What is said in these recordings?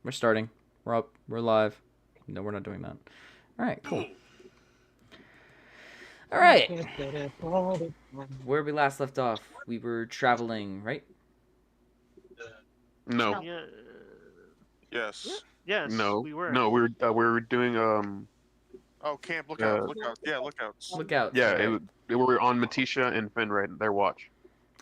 We're starting. We're up. We're live. No, we're not doing that. All right, cool. All right. Where we last left off, we were traveling, right? No, Yeah. Yeah. Yes. Yes, no, we were. no. We were doing Oh, camp uh lookout. Yeah, lookouts. Lookouts. yeah. Okay. We were on Matisha and Finn right their watch.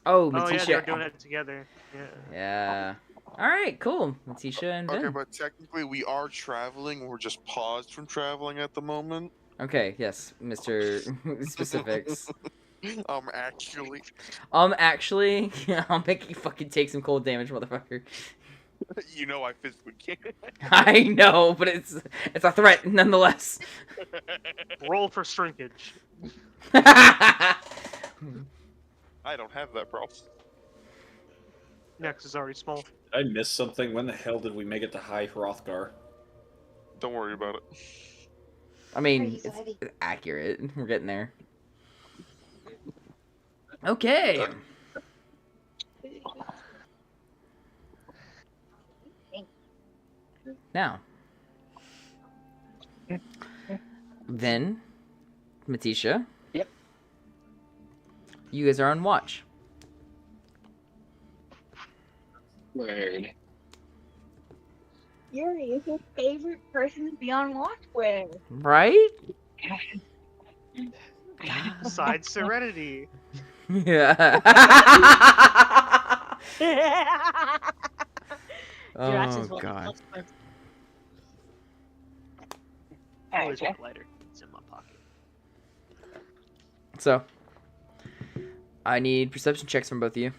Oh, Oh yeah, they were Matisha. doing it together. Yeah. Yeah. All right, cool. Matisha and Okay, Vin. but technically we are traveling. We're just paused from traveling at the moment. Okay, yes, Mr. Specifics. Actually, Actually, I'll make you fucking take some cold damage, motherfucker. I physically can't. I know, but it's a threat nonetheless. Roll for shrinkage. I don't have that problem. Next is already small. I missed something. When the hell did we make it to High Hrothgar? Don't worry about it. I mean, it's accurate. We're getting there. Okay. Now, then, Matisha. Yep. You guys are on watch, Word. Yuri is his favorite person to be on watch with. right? Side Serenity. Yeah. Drax Oh is one of the god. close friends. Always Okay. with lighter. It's in my pocket. So, I need perception checks from both of you.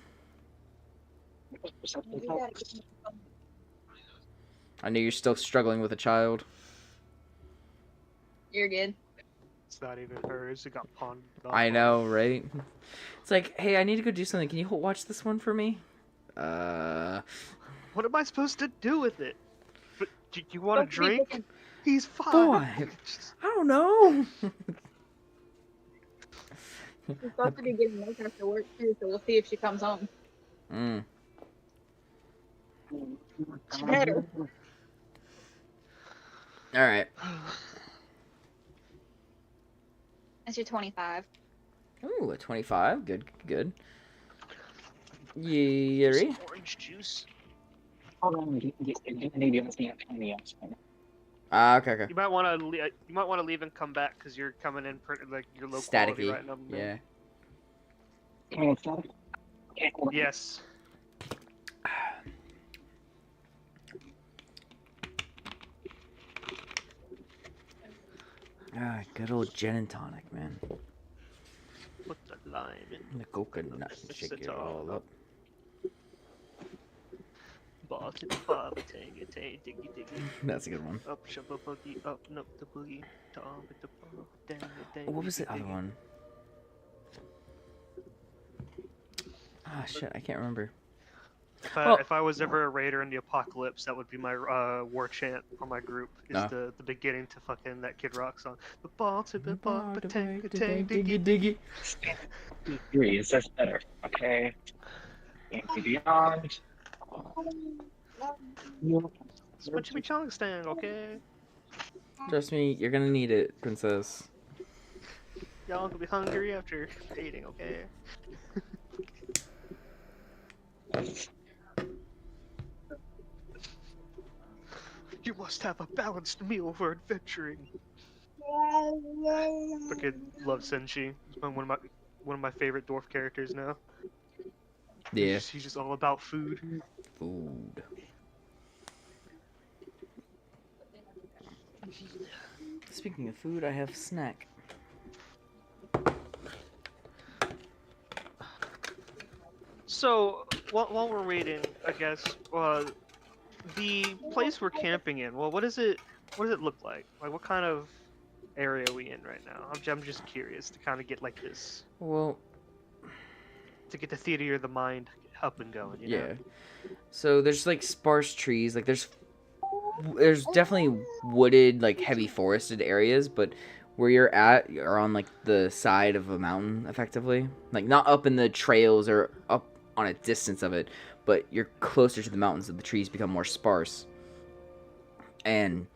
You gotta get me some- I know you're still struggling with a child. You're good. It's not even hers. It got pawned off. I know, right? It's like, hey, I need to go do something. Can you watch this one for me? What am I supposed to do with it? But do you want a Don't forget drink? He's 5. Five. I don't know. She's supposed to be getting work after work too, so we'll see if she comes home. Mm. She better. All right. That's your 25. Ooh, a 25. Good, good. Yuri. Some orange juice. Hold on, maybe I'm seeing anything else. Okay, okay. You might want to. You might want to leave and come back because you're coming in like you're low quality Staticky. right now. Yeah. Can I start? Okay, hold on. Yes. Ah, good old gin and tonic, man. Put the lime in. The coconut. Mix Shake it it all all up. Ball to the bob, tangy, tangy, diggy, diggy. That's a good one. Up, shove a boogie, up, nope, the boogie. Tom with the ball, dang it, dang What was it, the other diggy. one? Ah, shit, I can't remember. Well- If I was ever a raider in the apocalypse, that would be my war chant on my group. Is No. the beginning to fucking that Kid Rock song. The ball to the ball, but tang, Diggy, diggy. diggy. Three, is that better? Okay. Empty beyond. Switch to me chong stang, okay? Trust me, you're gonna need it, princess. Y'all gonna be hungry after dating, okay? You must have a balanced meal for adventuring. Fucking love Senshi. He's one of my favorite dwarf characters now. Yeah. He's just all about food. Food. Speaking of food, I have snack. So while we're waiting, I guess the place we're camping in. Well, what does it look like? Like, what kind of area are we in right now? I'm just curious to kind of get like this, Well, to get the theater of the mind up and going. You know? yeah. So there's like sparse trees. Like there's definitely wooded, like heavy forested areas, but where you're at, you're on like the side of a mountain, effectively. Like not up in the trails or up on a distance of it, but you're closer to the mountains, so the trees become more sparse. and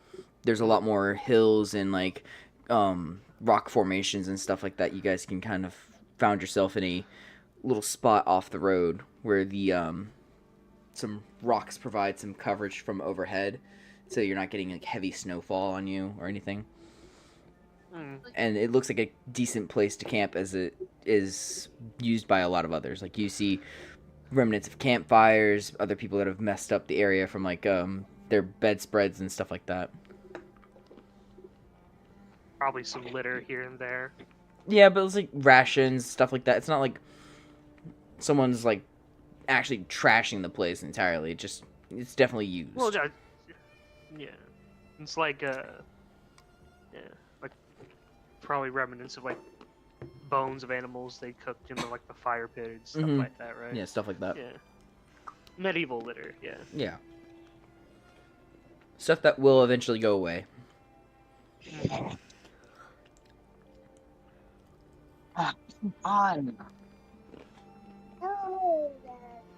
there's a lot more hills and like rock formations and stuff like that. You guys can kind of found yourself in a little spot off the road where the some rocks provide some coverage from overhead, so you're not getting like heavy snowfall on you or anything. Hmm. And it looks like a decent place to camp, as it is used by a lot of others. Like you see remnants of campfires, other people that have messed up the area from like their bedspreads and stuff like that. Probably some litter here and there. Yeah, but it's like rations, stuff like that. It's not like someone's like actually trashing the place entirely. It's definitely used. Well, yeah, it's like yeah, like probably remnants of like bones of animals they cooked in like the fire pit and stuff Mhm. like that, right? Yeah, stuff like that. Yeah. Medieval litter, yeah. Yeah. Stuff that will eventually go away. On.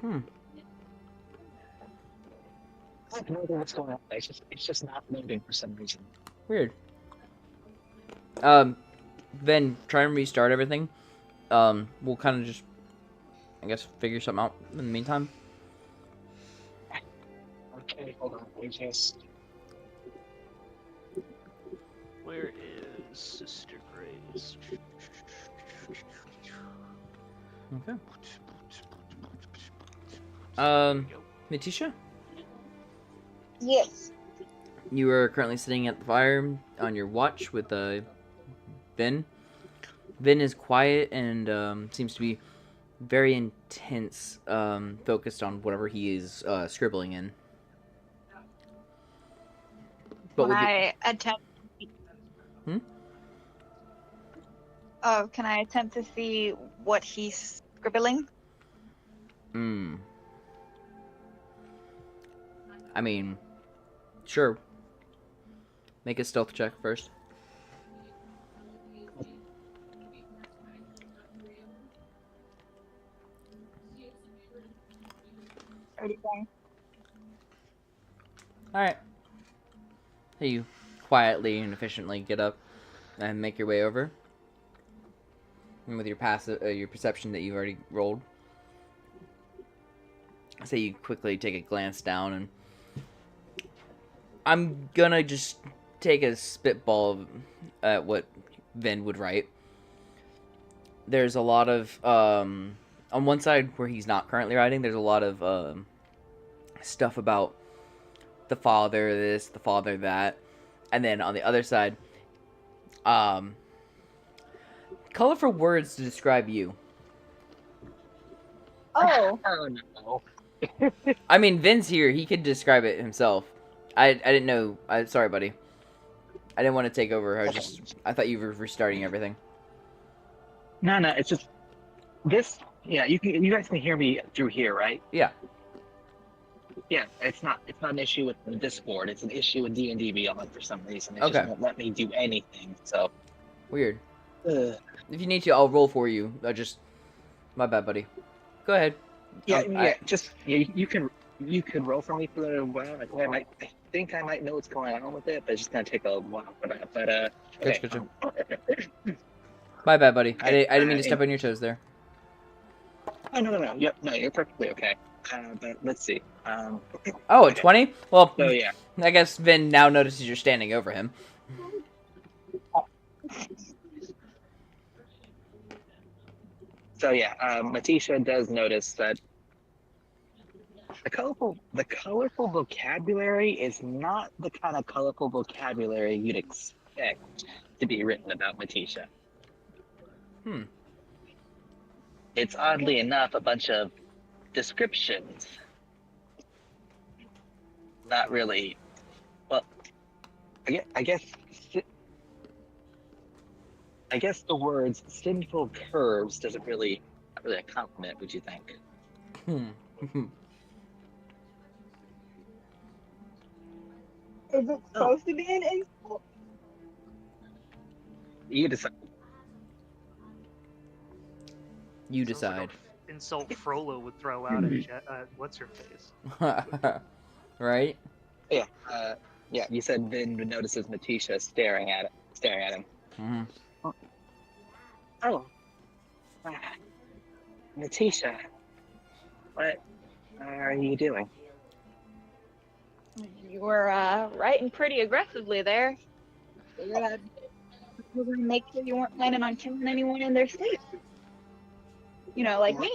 Hmm. I have no idea what's going on. It's just not moving for some reason. Weird. Then try and restart everything. We'll kind of just, I guess, figure something out in the meantime. Okay, hold on. We just. Where is Sister Grace? Okay. There we go. Matisha, Yes. you are currently sitting at the fire on your watch with Vin. Vin is quiet and seems to be very intense, focused on whatever he is scribbling in. But Can we'll get- I attempt? Hmm? Oh, can I attempt to see what he's scribbling? I mean, sure. Make a stealth check first. Alright. So you quietly and efficiently get up and make your way over. And with your your perception that you've already rolled. So you quickly take a glance down, and I'm gonna just take a spitball at what Vin would write. There's a lot of on one side where he's not currently writing, there's a lot of stuff about the father this, the father that, and then on the other side, colorful words to describe you. Oh. Oh no. I mean, Vin's here. He could describe it himself. I didn't know. Sorry, buddy. I didn't want to take over. I thought you were restarting everything. No, it's just this. Yeah, you guys can hear me through here, right? Yeah. Yeah, it's not an issue with the Discord. It's an issue with D&D Beyond for some reason. It Okay. just won't let me do anything. So. Weird. Ugh. If you need to, I'll roll for you. My bad, buddy. Go ahead. Yeah, you can roll for me for a while. I think I might know what's going on with it, but it's just gonna take a while for that. But okay. Gotcha. My bad, buddy. I didn't mean to step on your toes there. Oh no. Yep, no, you're perfectly okay. But let's see. Oh, a 20? Well, So yeah. I guess Vin now notices you're standing over him. So yeah, Matisha does notice that the colorful vocabulary is not the kind of colorful vocabulary you'd expect to be written about Matisha. Hmm. It's oddly enough a bunch of descriptions. Not really. Well, I guess the words "sinful curves" doesn't really not really a compliment. Would you think? Is it supposed to be an insult? You decide. You Sounds like decide. a insult Frollo would throw out at what's her face. Right? Yeah. Yeah, you said Vin notices Matisha staring at him. Hmm. Oh, Matisha, what are you doing? You were writing pretty aggressively there. Figured I'd we were gonna make sure you weren't planning on killing anyone in their sleep. You know, like me.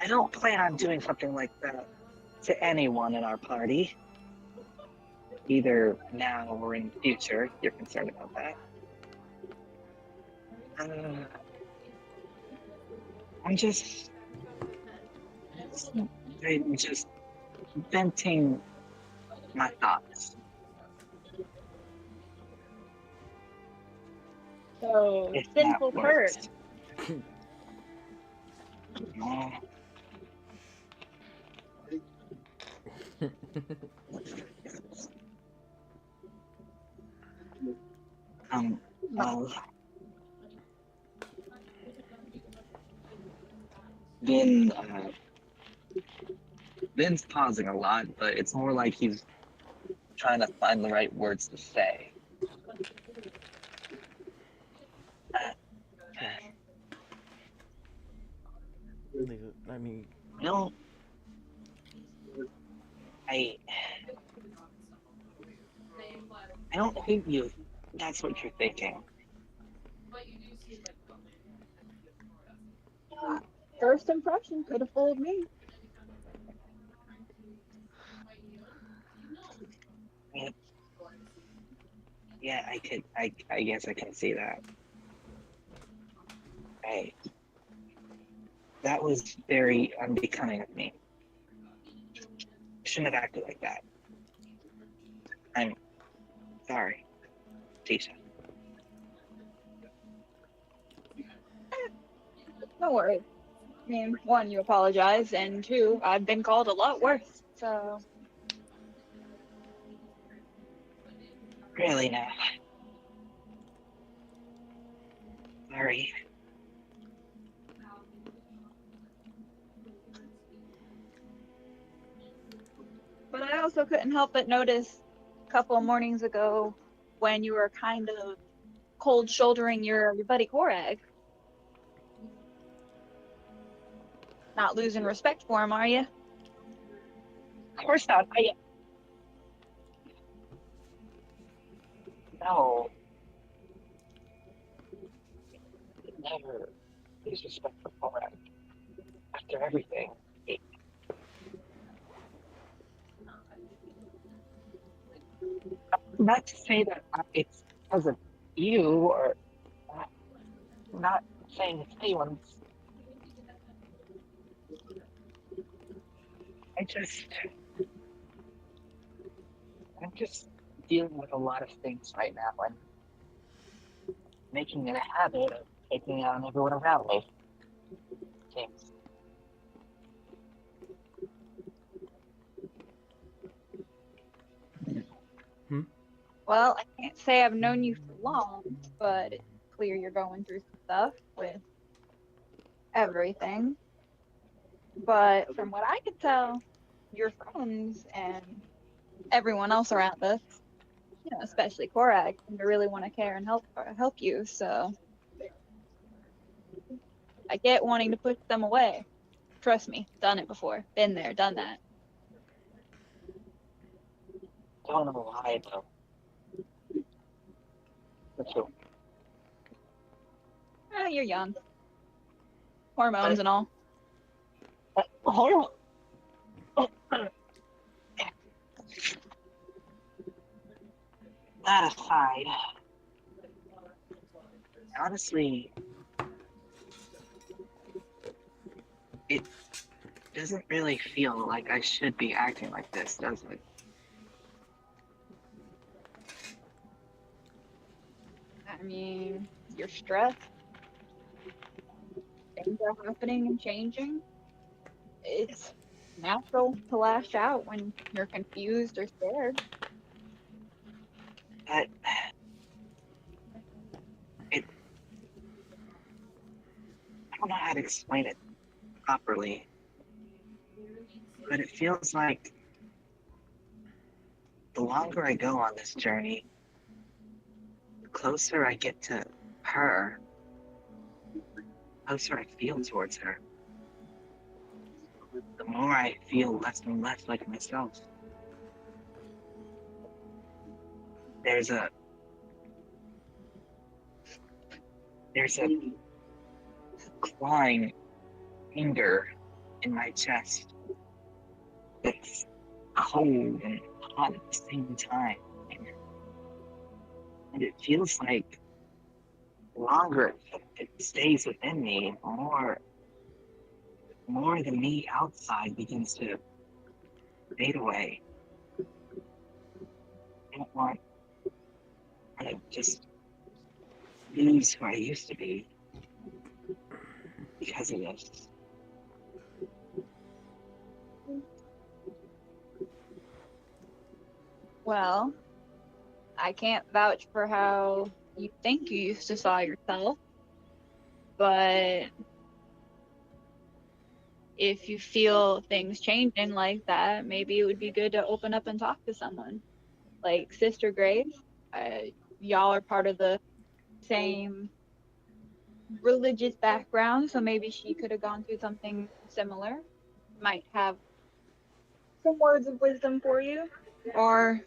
I don't plan on doing something like that to anyone in our party, either now or in the future. You're concerned about that. I'm just venting my thoughts. So If that sinful works. curse. Oh, well, Vin, Vin's pausing a lot, but it's more like he's trying to find the right words to say. I mean, No, I don't think that's what you're thinking. First impression could have fooled me. Yeah, I guess I can see that. Hey, that was very unbecoming of me. Shouldn't have acted like that. I'm sorry, Tisha. No worries. I mean, one, you apologize, and two, I've been called a lot worse. So Really now. Sorry. but I also couldn't help but notice a couple of mornings ago when you were kind of cold shouldering your buddy Korag. Not losing respect for him, are you? Of course not. No. Never disrespect for Korak. After everything. Not to say that it's because of you or not saying it's anyone's. I just I'm just dealing with a lot of things right now and making it a habit of taking it on everyone around me. Things. Well, I can't say I've known you for long, but it's clear you're going through some stuff with everything. But from what I can tell, your friends and everyone else around us, you know, especially Korag, seem to really want to care and help you. So I get wanting to push them away. Trust me, done it before. Been there, done that. Don't know why though. But You're young. Hormones and all. hold on. That aside, honestly, it doesn't really feel like I should be acting like this, does it? I mean, you're stressed. Things are happening and changing. It's natural to lash out when you're confused or scared. But I don't know how to explain it properly. But it feels like the longer I go on this journey, the closer I get to her, the closer I feel towards her. The more I feel less and less like myself. There's a clawing anger in my chest that's cold and hot at the same time. And it feels like the longer it stays within me, the more the me outside begins to fade away. I don't want to just lose who I used to be because of this. Well, I can't vouch for how you think you used to saw yourself, but if you feel things changing like that, maybe it would be good to open up and talk to someone. Like Sister Grace, y'all are part of the same religious background, so maybe she could have gone through something similar. Might have some words of wisdom for you. Or,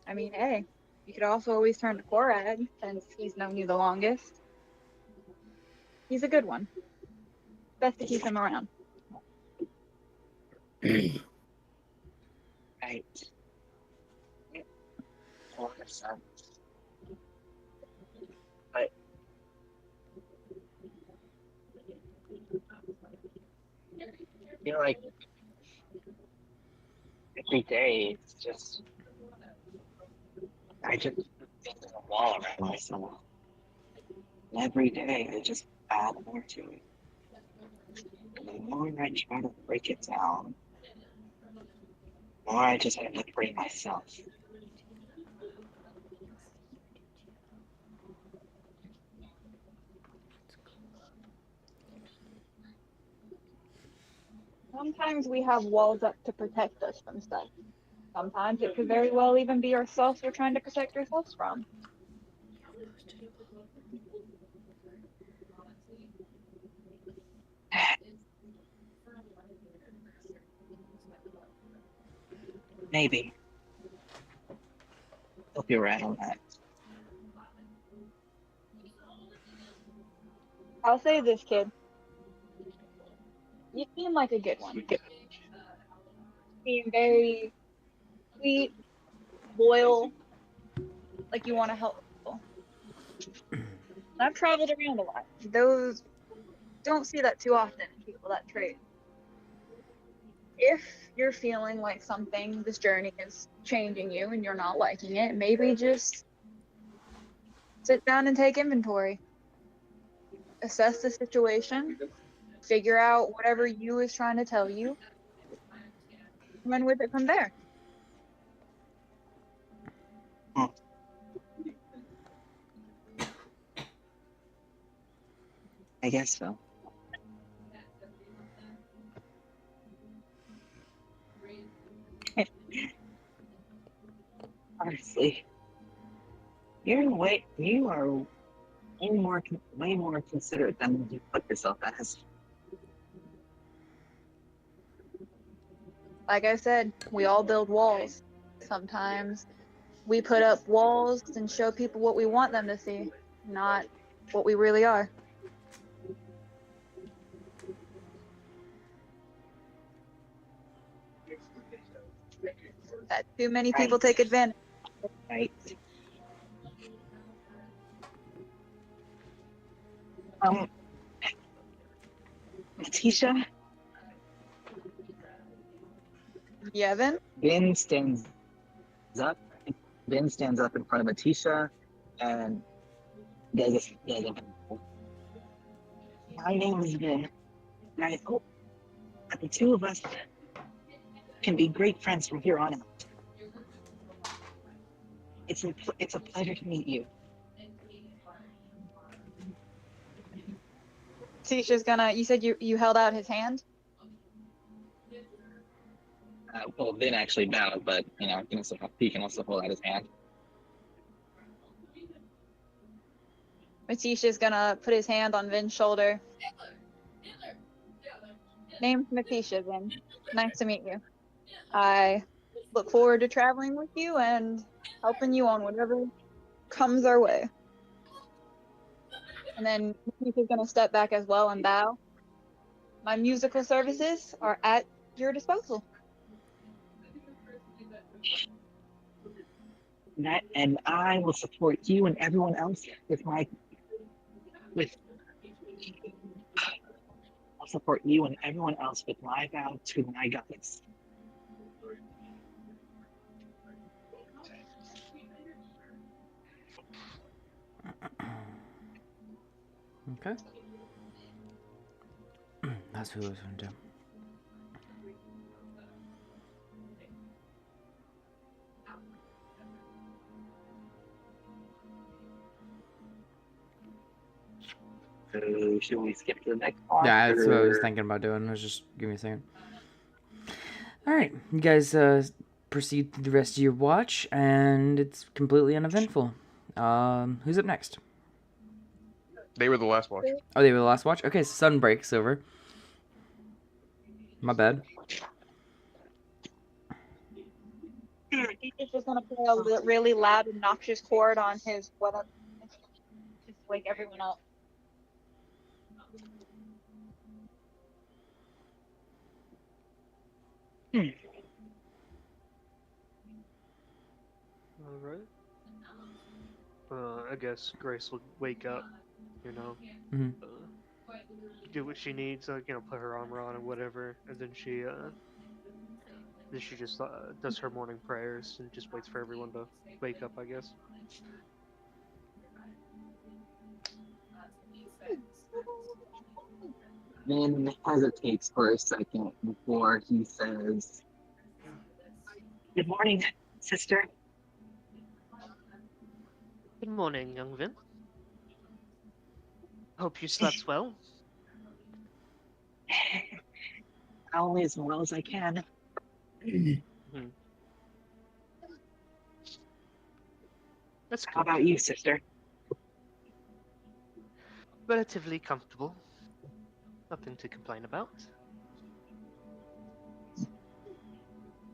I mean, hey, you could also always turn to Korag since he's known you the longest. He's a good one. Best to keep him around. Right. A lot of sense. But I feel like every day it's just I just build a wall around myself. And every day I just add more to it. And the more I try to break it down, the more I just end up breaking myself. Sometimes we have walls up to protect us from stuff. Sometimes it could very well even be ourselves we're trying to protect ourselves from. Maybe. Hope you're right on that. I'll say this, kid. You seem like a good one. You seem very sweet, loyal, like you want to help people. I've traveled around a lot. Those don't see that too often in people, that trait. If you're feeling like this journey is changing you and you're not liking it, maybe just sit down and take inventory. Assess the situation, figure out whatever you is trying to tell you, and run with it from there. I guess so. Honestly, you are way more considerate than you put yourself as. Like I said, we all build walls. Sometimes we put up walls and show people what we want them to see, not what we really are. That too many people take advantage. Right. Matisha? Yevon? Ben stands up. Ben stands up in front of Matisha and does a my name is Ben. And I hope that the two of us can be great friends from here on out. It's a pleasure to meet you. Tisha's gonna, you said you held out his hand? Well, Vin actually bowed, but he can also hold out his hand. Matisha's gonna put his hand on Vin's shoulder. Name's Matisha, Vin. Nice to meet you. I look forward to traveling with you and helping you on whatever comes our way. And then Matisha's gonna step back as well and bow. My musical services are at your disposal. And I will support you and everyone else I'll support you and everyone else with my vow to my goddess. Okay. That's who I was going to do. So should we skip to the next part? Yeah, that's what I was or- thinking about doing. Was just give me a second. All right, you guys proceed through the rest of your watch, and it's completely uneventful. Who's up next? They were the last watch. Oh, they were the last watch. Okay, so sun breaks over. My bad. He's just gonna play a really loud, obnoxious chord on his whatever, just wake everyone up. Alright. I guess Grace will wake up, Mhm. Do what she needs, put her armor on and whatever, and then she just does her morning prayers and just waits for everyone to wake up, I guess. Vin hesitates for a second before he says, "Good morning, sister." Good morning, young Vin. Hope you slept well. Only as well as I can. That's How good. about you, sister? Relatively comfortable. Nothing to complain about.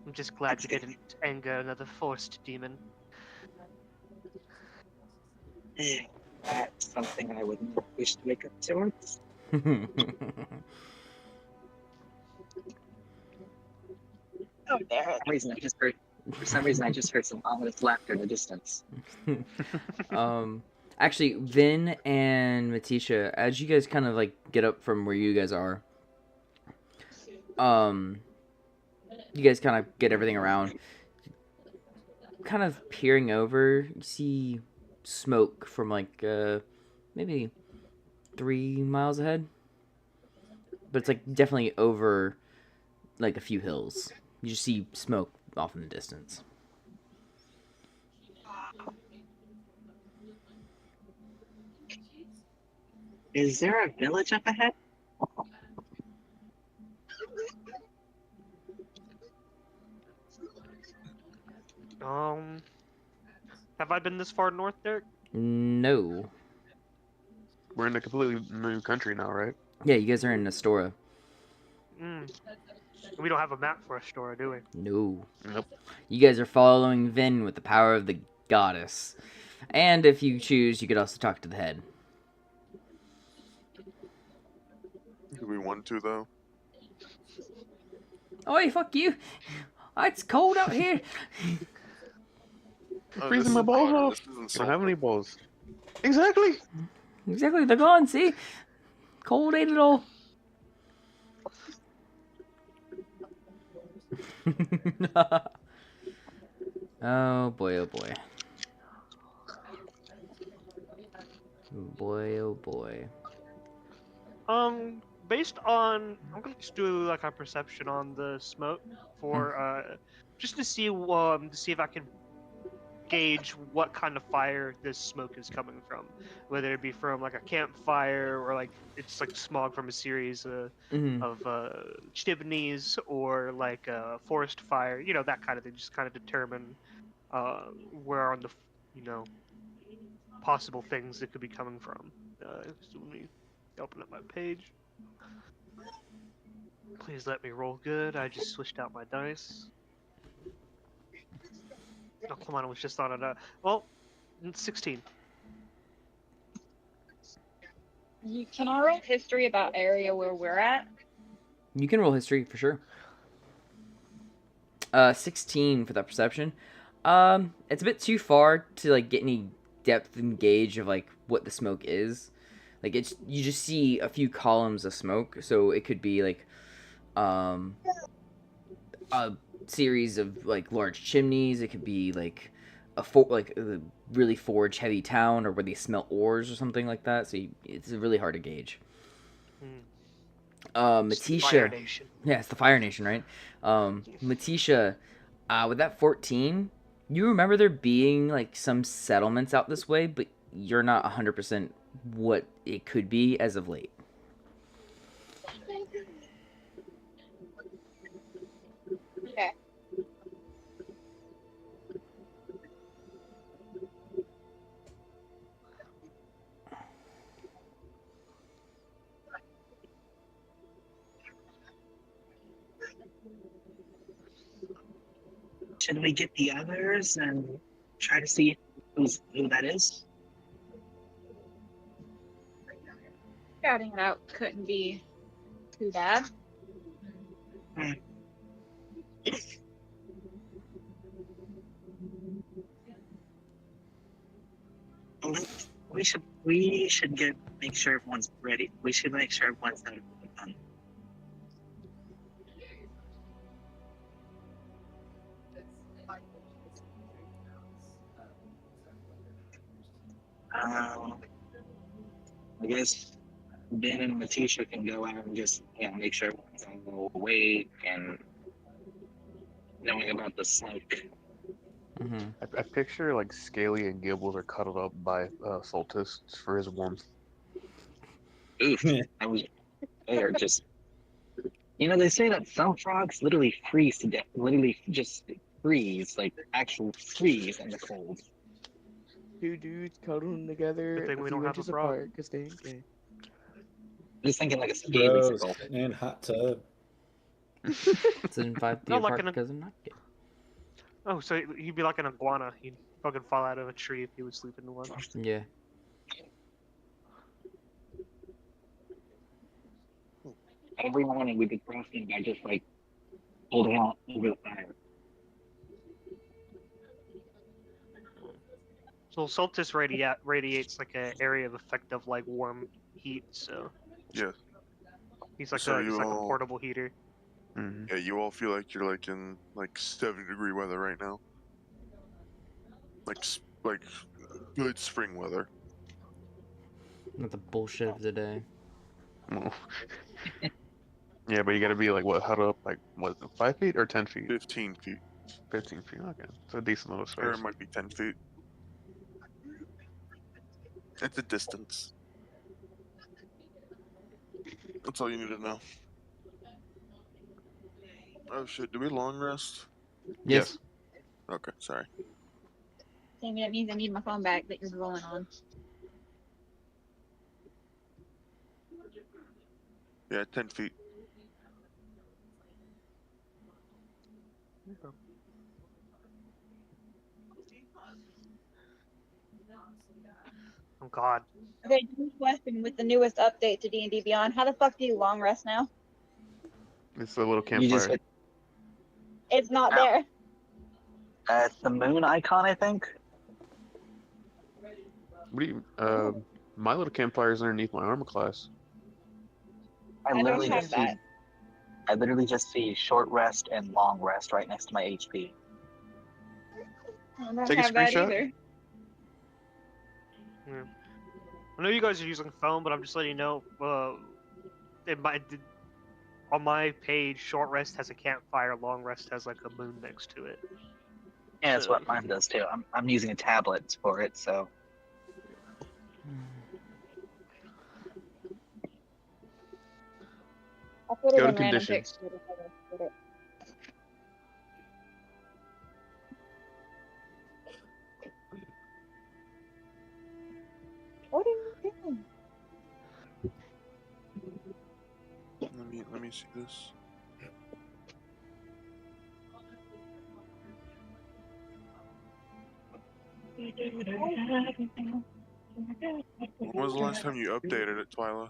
I'm just glad you didn't anger another forced demon. That's something I would not wish to wake up towards. Oh, there. For some reason, I just heard some ominous laughter in the distance. Actually, Vin and Matisha, as you guys kind of like get up from where you guys are, you guys kind of get everything around. Kind of peering over, you see smoke from like maybe 3 miles ahead, but it's like definitely over like a few hills. You just see smoke off in the distance. Is there a village up ahead? Have I been this far north, Derek? No. We're in a completely new country now, right? Yeah, you guys are in Astora. We don't have a map for Astora, do we? No. Nope. You guys are following Vin with the power of the goddess. And if you choose, you could also talk to the head. Do we want to, though? Oi, fuck you! It's cold out here! Freezing my balls off. I don't have any balls. Exactly. Exactly, they're gone, see? Cold ain't it all. Oh boy, oh boy. Boy, oh boy. Based on, I'm gonna just do like a perception on the smoke for just to see if I can gauge what kind of fire this smoke is coming from, whether it be from like a campfire or like it's like smog from a series Mhm. of chimneys or like a forest fire. You know, that kind of thing. Just kind of determine where on the possible things it could be coming from. So let me open up my page. Please let me roll good. I just switched out my dice. Oh, come on, I was just on it. Well, 16. Can I roll history about area where we're at? You can roll history for sure. 16 for that perception. It's a bit too far to like get any depth and gauge of like what the smoke is. Like you just see a few columns of smoke, so it could be like a series of like large chimneys. It could be like a really forge heavy town, or where they smelt ores or something like that. So it's really hard to gauge. It's the Fire Matisha, Nation. yeah, it's the Fire Nation, right? Matisha, with that 14, you remember there being like some settlements out this way, but you're not 100% what it could be as of late. Okay. Should we get the others and try to see who that is? Scouting it out couldn't be too bad. We should make sure everyone's ready. We should make sure everyone's done. I guess Ben and Matisha can go out and just make sure everyone's awake and knowing about the smoke. Mm-hmm. I picture like Scaly and Gibbles are cuddled up by Soltis for his warmth. Oof, they are just. They say that some frogs literally freeze to death. Literally just freeze, like actual freeze in the cold. Two dudes cuddling together. Good thing we don't have a frog. Cause they ain't gay. Just thinking like a scaly Bros, circle. and hot tub. It's in 5 feet Not like apart an- because I'm not gay. Oh, so he'd be like an iguana. He'd fucking fall out of a tree if he was sleeping in one. Yeah. Every morning we did frosting by just like holding out over the fire. So Soltis radiates like an area of effective like warm heat. So Yeah. he's like So he's like a you'll- portable heater. Mm-hmm. Yeah, you all feel like you're like in like 70-degree weather right now. Like good spring weather. Not the bullshit of the day. Well, yeah, but you gotta be like what, huddled up like what, 5 feet or 10 feet? 15 feet. 15 feet. Okay, it's a decent little Or it space. might be 10 feet. It's a distance. That's all you need to know. Oh shit, do we long rest? Yes. Okay, sorry. Jamie, that means I need my phone back that you're rolling on. Yeah, 10 feet. Oh God. Okay, just a question with the newest update to D&D Beyond, how the fuck do you long rest now? It's a little You campfire. just hit It's not there. it's the moon icon, I think. What do you? My little campfire is underneath my armor class. I don't literally have just that. see I literally just see short rest and long rest right next to my HP. I don't Take a have that screenshot. either. Yeah. I know you guys are using phone, but I'm just letting you know. On my page, short rest has a campfire, long rest has like a moon next to it. Yeah, that's what mine does too. I'm using a tablet for it, so I'll put it Go to in random conditions. pictures. Put it. What are you doing? Let me see this. When was the last time you updated it, Twyla?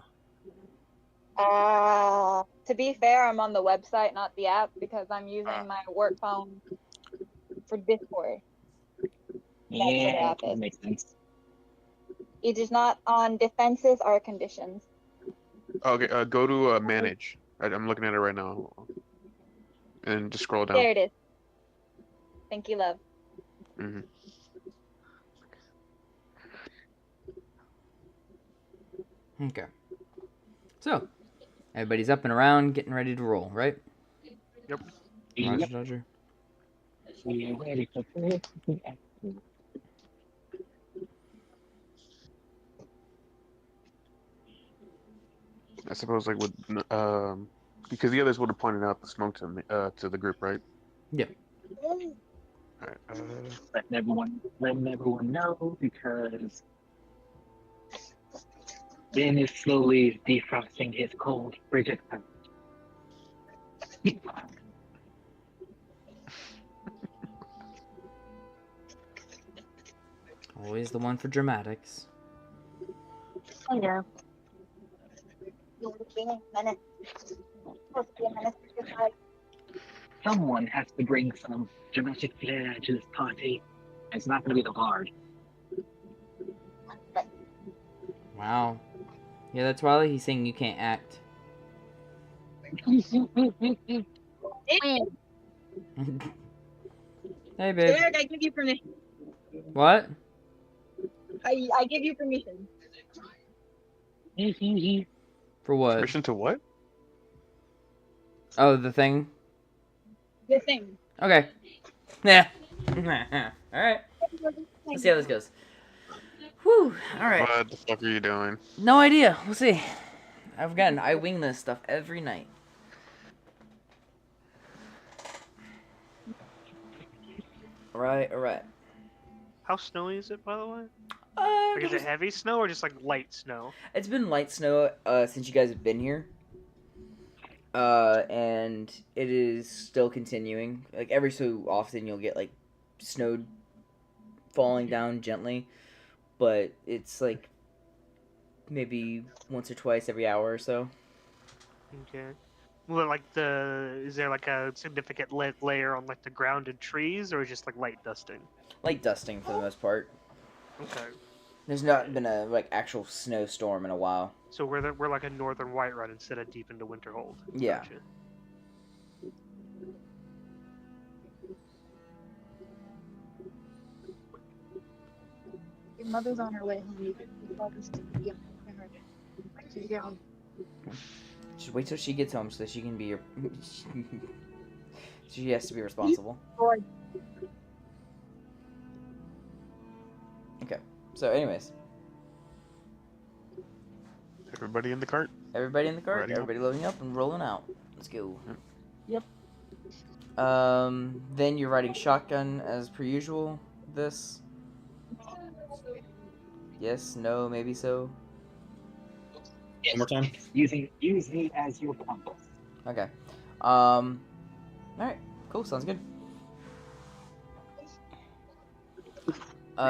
To be fair, I'm on the website, not the app, because I'm using Ah. my work phone for Discord. yeah, app that is. makes sense. It is not on defenses or conditions. Okay, go to manage. I'm looking at it right now. And just scroll down. There it is. Thank you, love. Hmm. Okay. So, everybody's up and around, getting ready to roll, right? Yep. Roger, Dodger. We are ready for this. I suppose like with because the others would have pointed out the smoke to the group, right? Yeah. All right. Letting everyone know because Ben is slowly defrosting his cold frigid heart. Always the one for dramatics. Oh yeah. It's been a minute. Supposed to be a minute. Someone has to bring some dramatic flair to this party. It's not going to be the bard. Wow. Yeah, that's why he's saying you can't act. Hey, babe. Derek, I give you permission. What? I give you permission. For what? Permission to what? Oh, the thing? The thing. Okay. Yeah. Alright. Let's see how this goes. Whew. Alright. What the fuck are you doing? No idea. We'll see. I wing this stuff every night. Alright. How snowy is it, by the way? Uh, Like, is it heavy snow or just like light snow? It's been light snow since you guys have been here. And it is still continuing. Like every so often you'll get like snow falling down gently, but it's like maybe once or twice every hour or so. Okay. Well, like is there like a significant layer on like the ground and trees, or just like light dusting? Light dusting for the most part. Okay. There's not been a like actual snowstorm in a while. So we're like a northern Whiterun instead of deep into Winterhold. Yeah. Gotcha. Your mother's on her way home. You can call this to be on her. She's getting Just wait till she gets home so that she can be your. She has to be responsible. bored. Okay. So, anyways, Everybody in the cart? everybody in the cart, Ready up. everybody loading up and rolling out. Let's go. Yep. Then you're riding shotgun as per usual. This. Yes, no, maybe so. Yes. One more time. Use me as your compass. Okay. Alright, cool, sounds good.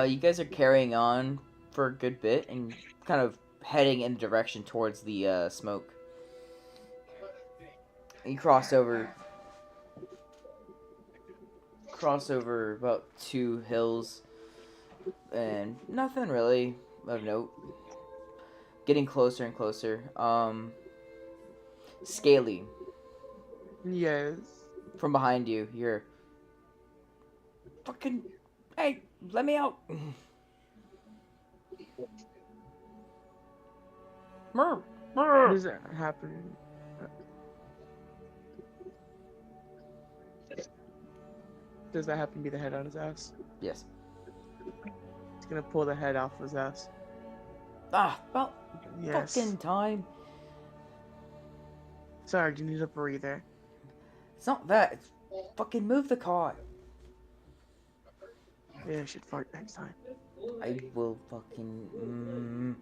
You guys are carrying on for a good bit and kind of heading in the direction towards the smoke. You cross over about 2 hills and nothing really of note. Getting closer and closer. Scaly, Yes. from behind you, you're fucking, hey, let me out. Murr, What murr. is that happening? Does that happen to be the head on his ass? Yes. He's gonna pull the head off his ass. Ah, about Yes. fucking time. Sorry, do you need a breather? It's not that. It's fucking move the cart. Yeah, I should fart next time. I will fucking.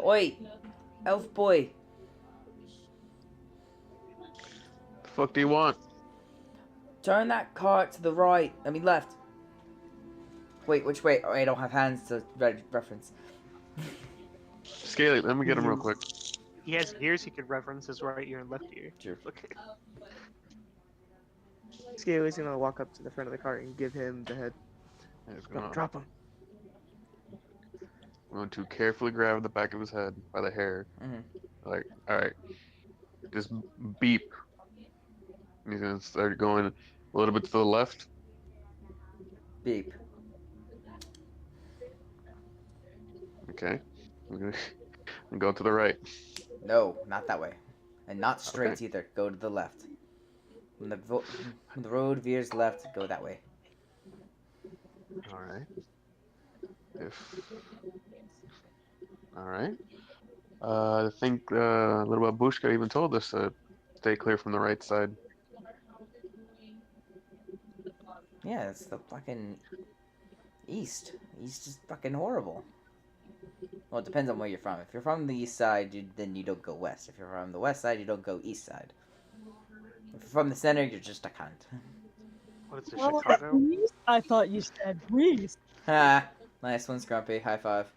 Oi, elf boy. The fuck do you want? Turn that cart to the right. I mean left. Wait, which way? Oh, I don't have hands to reference. Scaly, let me get him real quick. He has ears he could reference his right ear and left ear. Sure. Okay. Scaly's gonna walk up to the front of the cart and give him the head. Yeah, it's Go, gonna- drop him. I'm going to carefully grab the back of his head by the hair. Mhm. Like, alright. Just beep. And he's gonna start going a little bit to the left. Beep. Okay. I'm gonna go to the right. No, not that way, and not straight Okay. either. Go to the left. When the road veers left, go that way. Alright. Alright. I think little Babushka even told us to stay clear from the right side. Yeah, it's the fucking east. East is fucking horrible. Well, it depends on where you're from. If you're from the east side, then you don't go west. If you're from the west side, you don't go east side. If you're from the center, you're just a cunt. What is it, Chicago? I thought you said Reese. Ha! Nice one, Scrumpy. High five.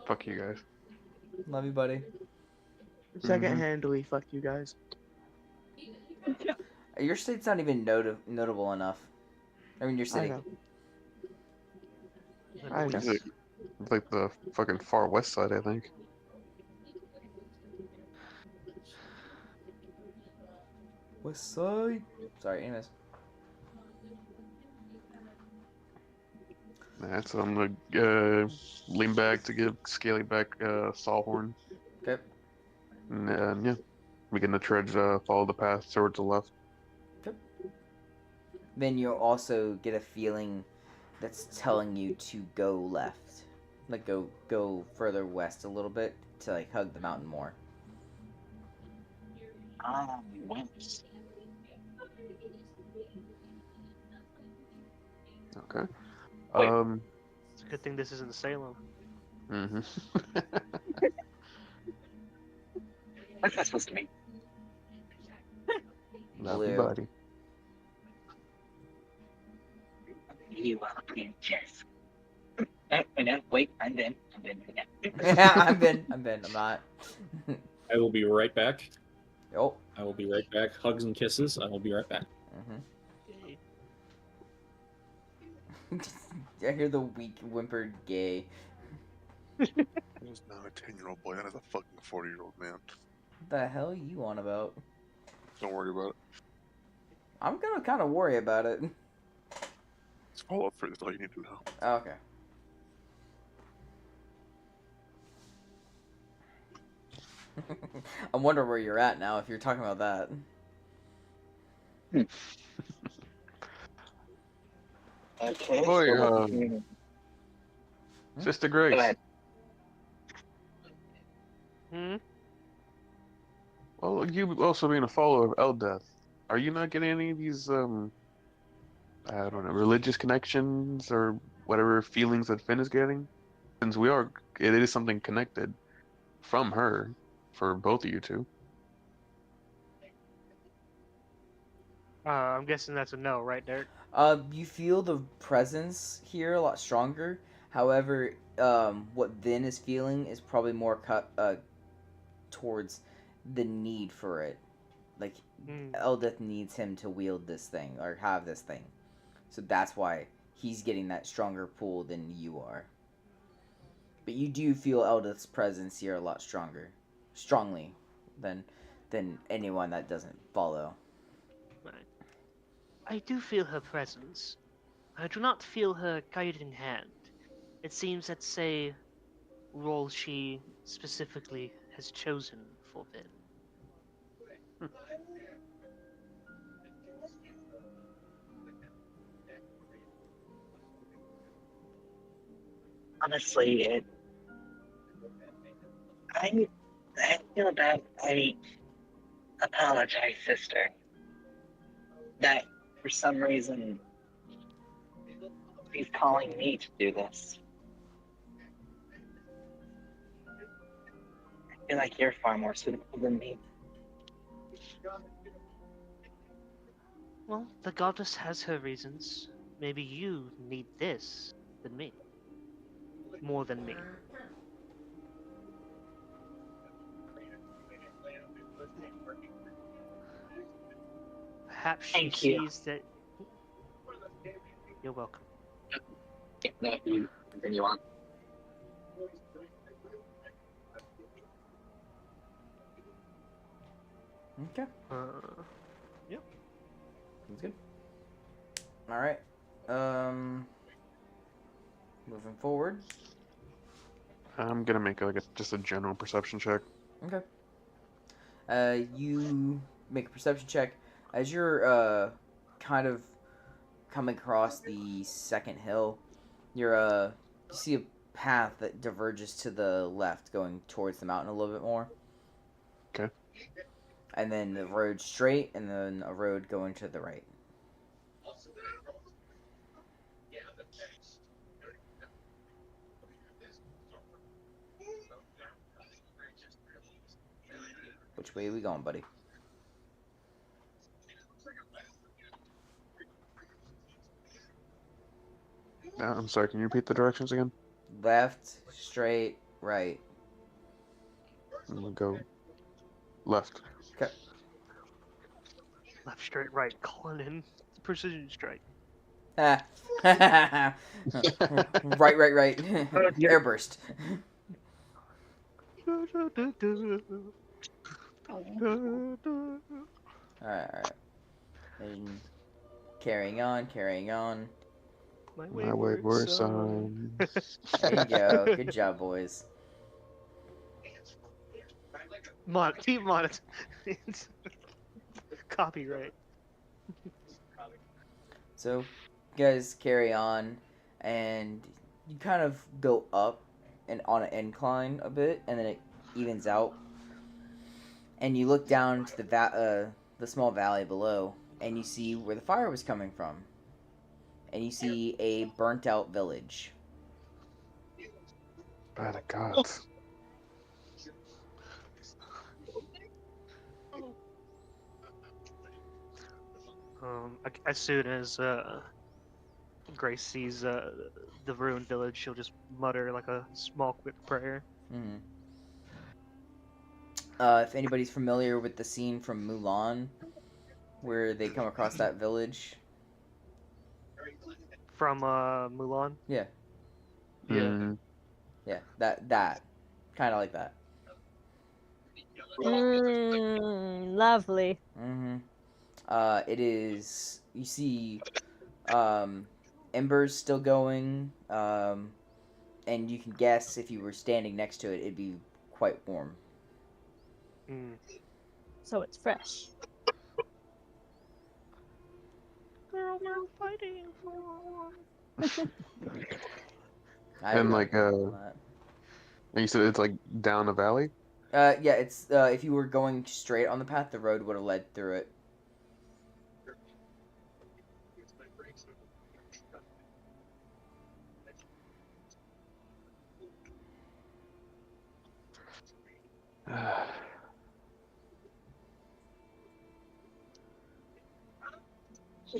Fuck you guys. Love you, buddy. Second handily, fuck you guys. Your state's not even notable enough. I mean, your I city. know. I know. It's like the fucking far west side, I think. West side. Sorry, anyways. Alright, so I'm gonna lean back to give Scaly back Sawhorn. Okay. And yeah, we can trudge, follow the path towards the left. Then you'll also get a feeling that's telling you to go left. Like go further west a little bit to like hug the mountain more. Wimps. Okay. Wait. It's a good thing this isn't Salem. Mm-hmm. What's that supposed to mean? Love Blue. you, buddy. You are a princess. No, wait, I'm Ben. I'm Ben. I'm not. I will be right back. Oh. I will be right back. Hugs and kisses. I will be right back. I hear the weak whimpered gay. That is not a 10-year-old boy. That is a fucking 40-year-old man. What the hell are you on about? Don't worry about it. I'm gonna kind of worry about it. It's all up for this. All you need to know. Oh, okay. I'm wondering where you're at now if you're talking about that. Okay. Boy, so- Sister Go Grace. ahead. Hmm? Well, you also being a follower of Eldeth, are you not getting any of these, I don't know, religious connections or whatever feelings that Finn is getting? Since it is something connected from her for both of you two. I'm guessing that's a no, right, Derek? You feel the presence here a lot stronger. However, what Vin is feeling is probably more cut towards the need for it. Like, Eldeth needs him to wield this thing or have this thing, so that's why he's getting that stronger pull than you are. But you do feel Eldeth's presence here a lot strongly than anyone that doesn't follow. Right. I do feel her presence. I do not feel her guiding hand. It seems that's a role she specifically has chosen for Vin. honestly, I feel that I apologize, sister. That for some reason he's calling me to do this. I feel like you're far more suitable than me. Well, the goddess has her reasons. Maybe you need this than me. More than me. Perhaps she Thank you. sees that. You're welcome. No, you continue on. Okay. Yep. Sounds good. All right. Moving forward. I'm gonna make just a general perception check. Okay. You make a perception check as you're kind of coming across the second hill. You see a path that diverges to the left, going towards the mountain a little bit more. Okay. And then the road straight, and then a road going to the right. Which way are we going, buddy? I'm sorry, can you repeat the directions again? Left, straight, right. I'm gonna go left. Okay. Left, straight, right. Calling in precision strike. right. Airburst. Alright. And carrying on. My wayward son. There you go. Good job, boys. Keep monitoring. Copyright. So, you guys carry on, and you kind of go up and on an incline a bit, and then it evens out. And you look down to the small valley below, and you see where the fire was coming from. And you see a burnt out village. By the gods. As soon as Grace sees the ruined village, she'll just mutter like a small, quick prayer. Mm-hmm. If anybody's familiar with the scene from Mulan, where they come across that village. From Mulan? Yeah. Mm. Yeah, that. Kind of like that. Lovely. Mm-hmm. It is, you see, embers still going, and you can guess if you were standing next to it, it'd be quite warm. So it's fresh. Girl, we're fighting for. And you said it's like down a valley? Yeah, it's, if you were going straight on the path, the road would have led through it.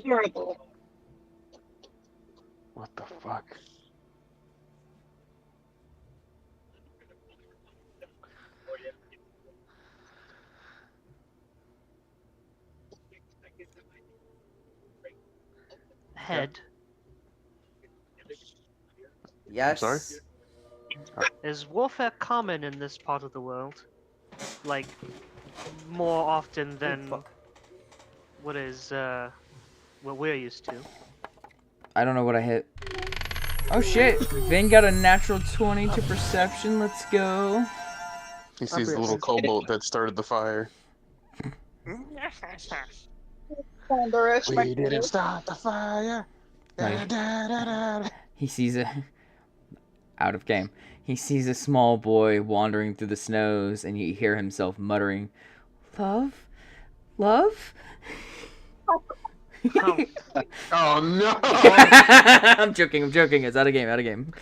Horrible. What the fuck? Head. Yes. I'm sorry? Is warfare common in this part of the world? Like, more often than what we're used to? I don't know what I hit. Oh shit! Vin got a natural 20 to perception. Let's go. He sees the little cobalt that started the fire. We didn't start the fire. Da, da, da, da, da. He sees Out of game. He sees a small boy wandering through the snows, and you hear himself muttering, "Love? Love?" Oh no! I'm joking. It's out of game.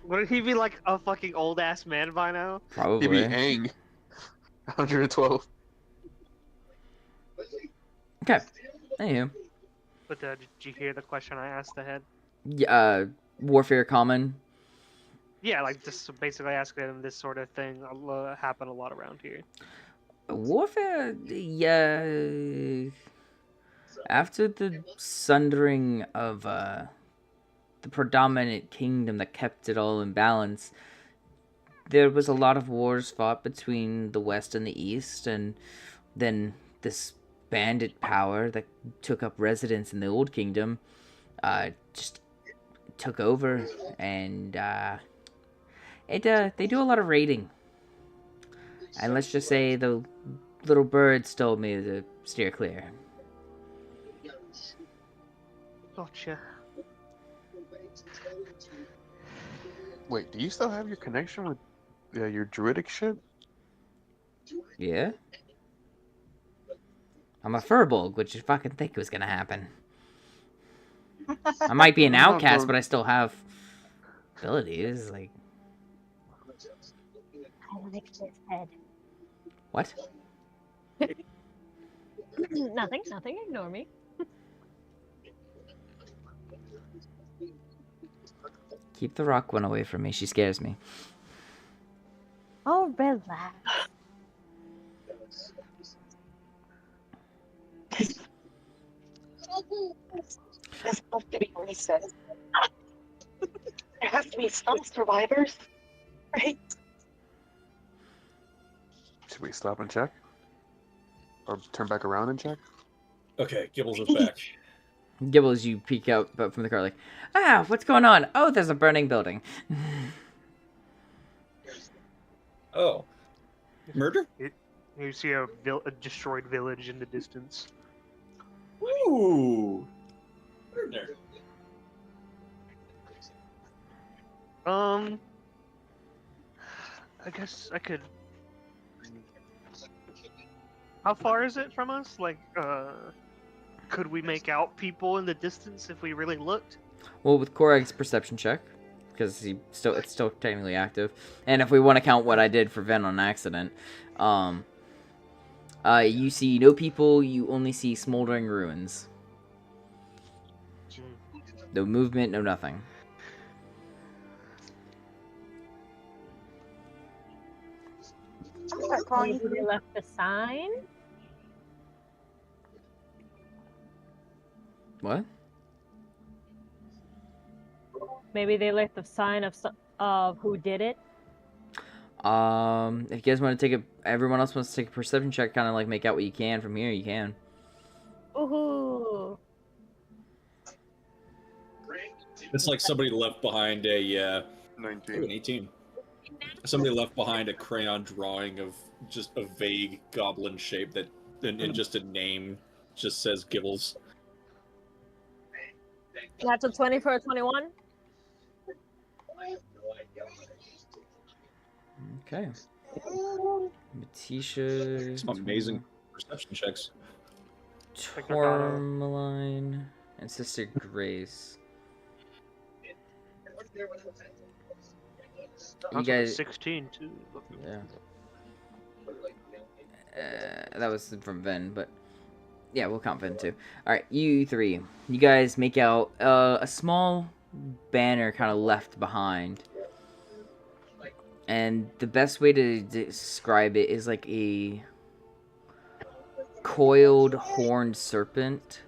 Wouldn't he be like a fucking old ass man by now? He'd be Probably. Aang. 112. Okay. Anywho. But did you hear the question I asked ahead? Warfare common. Yeah, like just basically asking them this sort of thing happen a lot around here. Warfare, yeah. After the sundering of the predominant kingdom that kept it all in balance, there was a lot of wars fought between the West and the East, and then this bandit power that took up residence in the Old Kingdom just took over, and they do a lot of raiding. And let's just say the little birds told me to steer clear. Gotcha. Wait, do you still have your connection with your druidic shit? Yeah? I'm a furbolg, which you fucking think was gonna happen. I might be an outcast, but I still have abilities, like... I like his head. What? Nothing, ignore me. Keep the rock one away from me, she scares me. Oh, relax. There's supposed to be reset. There has to be some survivors, right? Should we stop and check? Or turn back around and check? Okay, Gibbles is back. Gibbles, you peek out from the car like, what's going on? Oh, there's a burning building. Oh. Murder? You see a destroyed village in the distance. Ooh. Murder. I guess I could. How far is it from us? Like, could we make out people in the distance if we really looked? Well, with Korag's perception check, because it's still technically active, and if we want to count what I did for Ven on accident, you see no people. You only see smoldering ruins. No movement, no nothing. Maybe they left a sign? What? Maybe they left a sign of who did it? If you guys want to take everyone else wants to take a perception check, kind of like make out what you can from here, you can. Ooh. It's like somebody left behind a 19. an 18. Somebody left behind a crayon drawing of just a vague goblin shape that, and just a name, just says Gibbles. That's a 20 for a 21? Okay. Matisha. Some amazing perception checks. Tourmaline and Sister Grace. You guys. 16 too. Yeah. That was from Ven, but yeah, we'll count Ven too. All right, you three. You guys make out a small banner kind of left behind. And the best way to describe it is like a coiled horned serpent.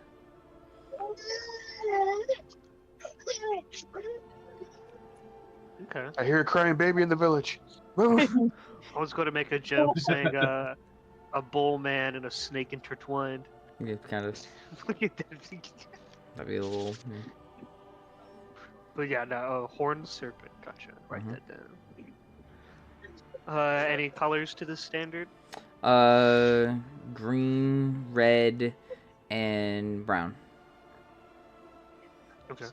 Okay. I hear a crying baby in the village. Move! I was going to make a joke saying a bull man and a snake intertwined. Yeah, kind of. Look at that. That'd be a little. But yeah, no, horned serpent. Gotcha. Write that down. Any colors to the standard? Green, red, and brown. Okay.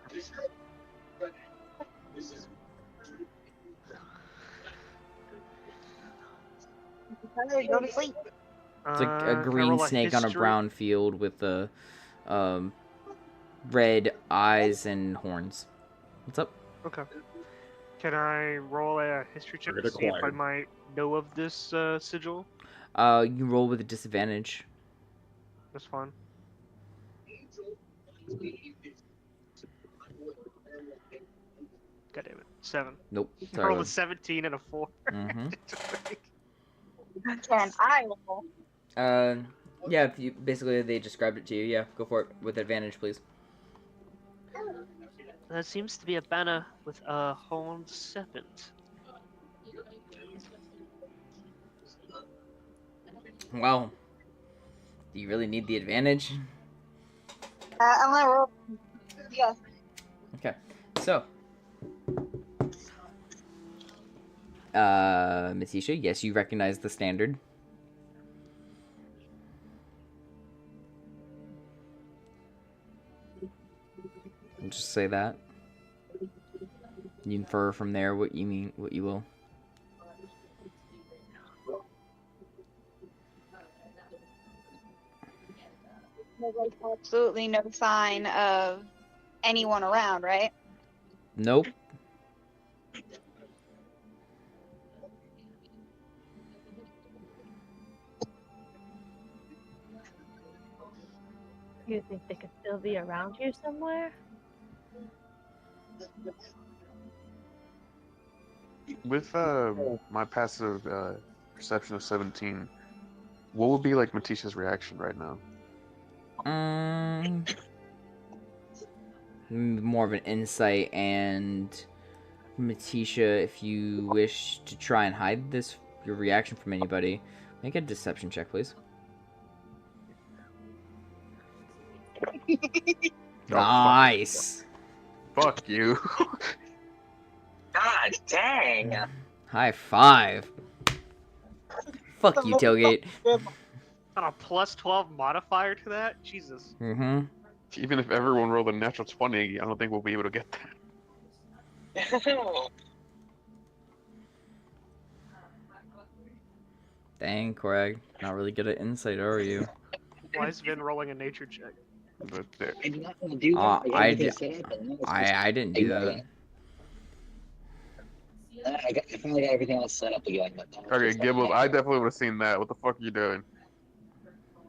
Go to sleep. It's like Can a I green roll a snake on a history? brown field with the red eyes and horns. What's up? Okay. Can I roll a history check to Target see if I acquired. might know of this sigil? You roll with a disadvantage. That's fine. God damn it. 7. Nope. I Sorry. rolled a 17 and a 4. Mm-hmm. Can I roll? Yeah. If you basically they described it to you. Yeah. Go for it with advantage, please. That seems to be a banner with a horned serpent. Wow. Do you really need the advantage? I'm gonna roll. Yes. Okay. So. Matisha, yes, you recognize the standard. I'll just say that. You infer from there what you mean, what you will. There's like absolutely no sign of anyone around, right? Nope. You think they could still be around here somewhere? With my passive perception of 17, what would be like Matisha's reaction right now? More of an insight, and Matisha, if you wish to try and hide your reaction from anybody, make a deception check, please. Nice. Fuck you. God dang. High five. Fuck you, Tailgate. On a plus 12 modifier to that? Jesus. Mm-hmm. Even if everyone rolled a natural 20, I don't think we'll be able to get that. Dang, Craig. Not really good at insight, are you? Why is Vin rolling a nature check? But there. I did not want to do that. I didn't do that. I finally got everything else set up again. But now it's Okay, just Gibbles, like, I definitely would have seen that. What the fuck are you doing?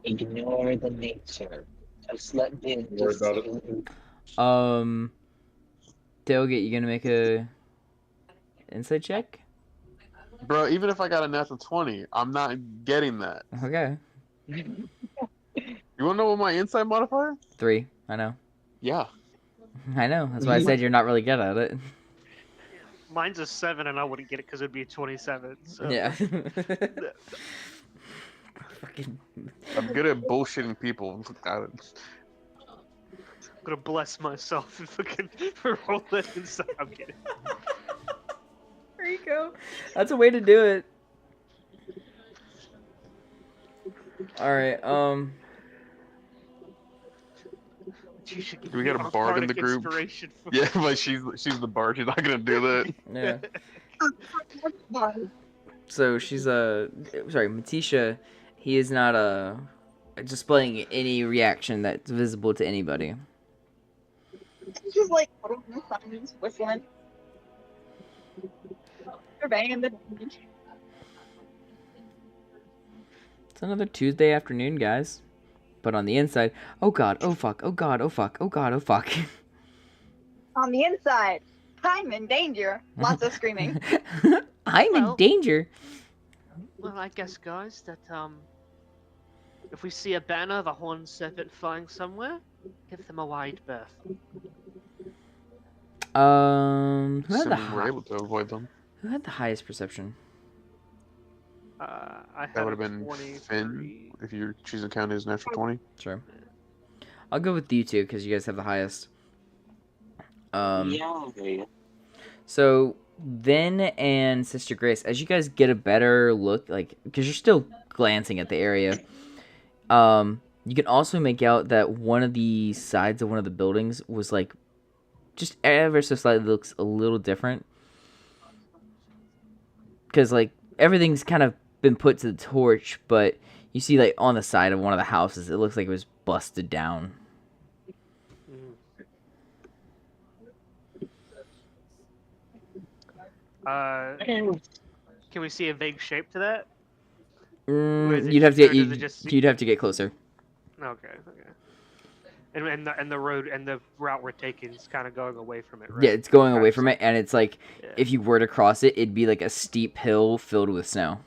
ignore the nature. Just let Vin Worry just about it. Tailgate, you gonna make a insight check? Bro, even if I got a natural 20, I'm not getting that. Okay. You wanna know what my insight modifier? 3. I know. Yeah. I know. That's why I said you're not really good at it. Mine's a 7 and I wouldn't get it because it'd be a 27. So. Yeah. Fucking. I'm good at bullshitting people. I'm gonna bless myself and fucking roll that inside. I'm kidding. There you go. That's a way to do it. Alright, Do we got a bard in the group? Yeah, but she's the bard. She's not gonna do that. yeah. So she's sorry, Matisha, he is not displaying any reaction that's visible to anybody. Just like signs, whistling. Surveying the damage. It's another Tuesday afternoon, guys. But on the inside, oh god, oh fuck, oh god, oh fuck, oh god, oh fuck. On the inside, I'm in danger. Lots of screaming. I'm in Well- danger. Well, I guess, guys, that if we see a banner of a horned serpent flying somewhere, give them a wide berth. Who had, Assuming we're able to avoid them. who had the highest perception? I That have would have been 23. Finn, if you're choosing count as natural 20. Sure. I'll go with you two because you guys have the highest. yeah. So Vin and Sister Grace, as you guys get a better look, like because you're still glancing at the area, you can also make out that one of the sides of one of the buildings was like just ever so slightly looks a little different. Because like everything's kind of been put to the torch, but you see like on the side of one of the houses, it looks like it was busted down. Can we see a vague shape to that? is it You'd have to just- get or does it just you'd have to get closer. Okay. And the road and the route we're taking is kind of going away from it, right? Yeah, it's going away Gotcha. from it, and it's like Yeah. if you were to cross it, it'd be like a steep hill filled with snow.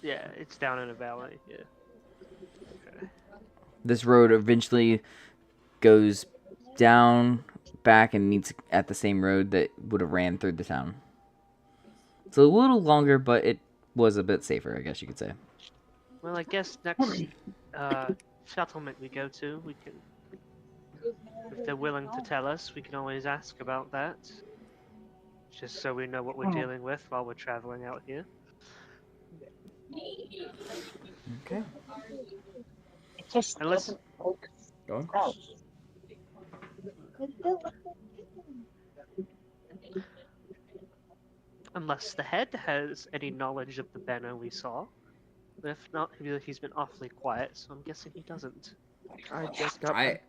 Yeah, it's down in a valley. Yeah. Okay. This road eventually goes down, back, and meets at the same road that would have ran through the town. It's a little longer, but it was a bit safer, I guess you could say. Well, I guess next settlement we go to, we can, if they're willing to tell us, we can always ask about that. Just so we know what we're dealing with while we're traveling out here. Okay. It just Unless- doesn't look Go on. right. Unless the head has any knowledge of the banner we saw. If not, he's been awfully quiet, so I'm guessing he doesn't. I just got. I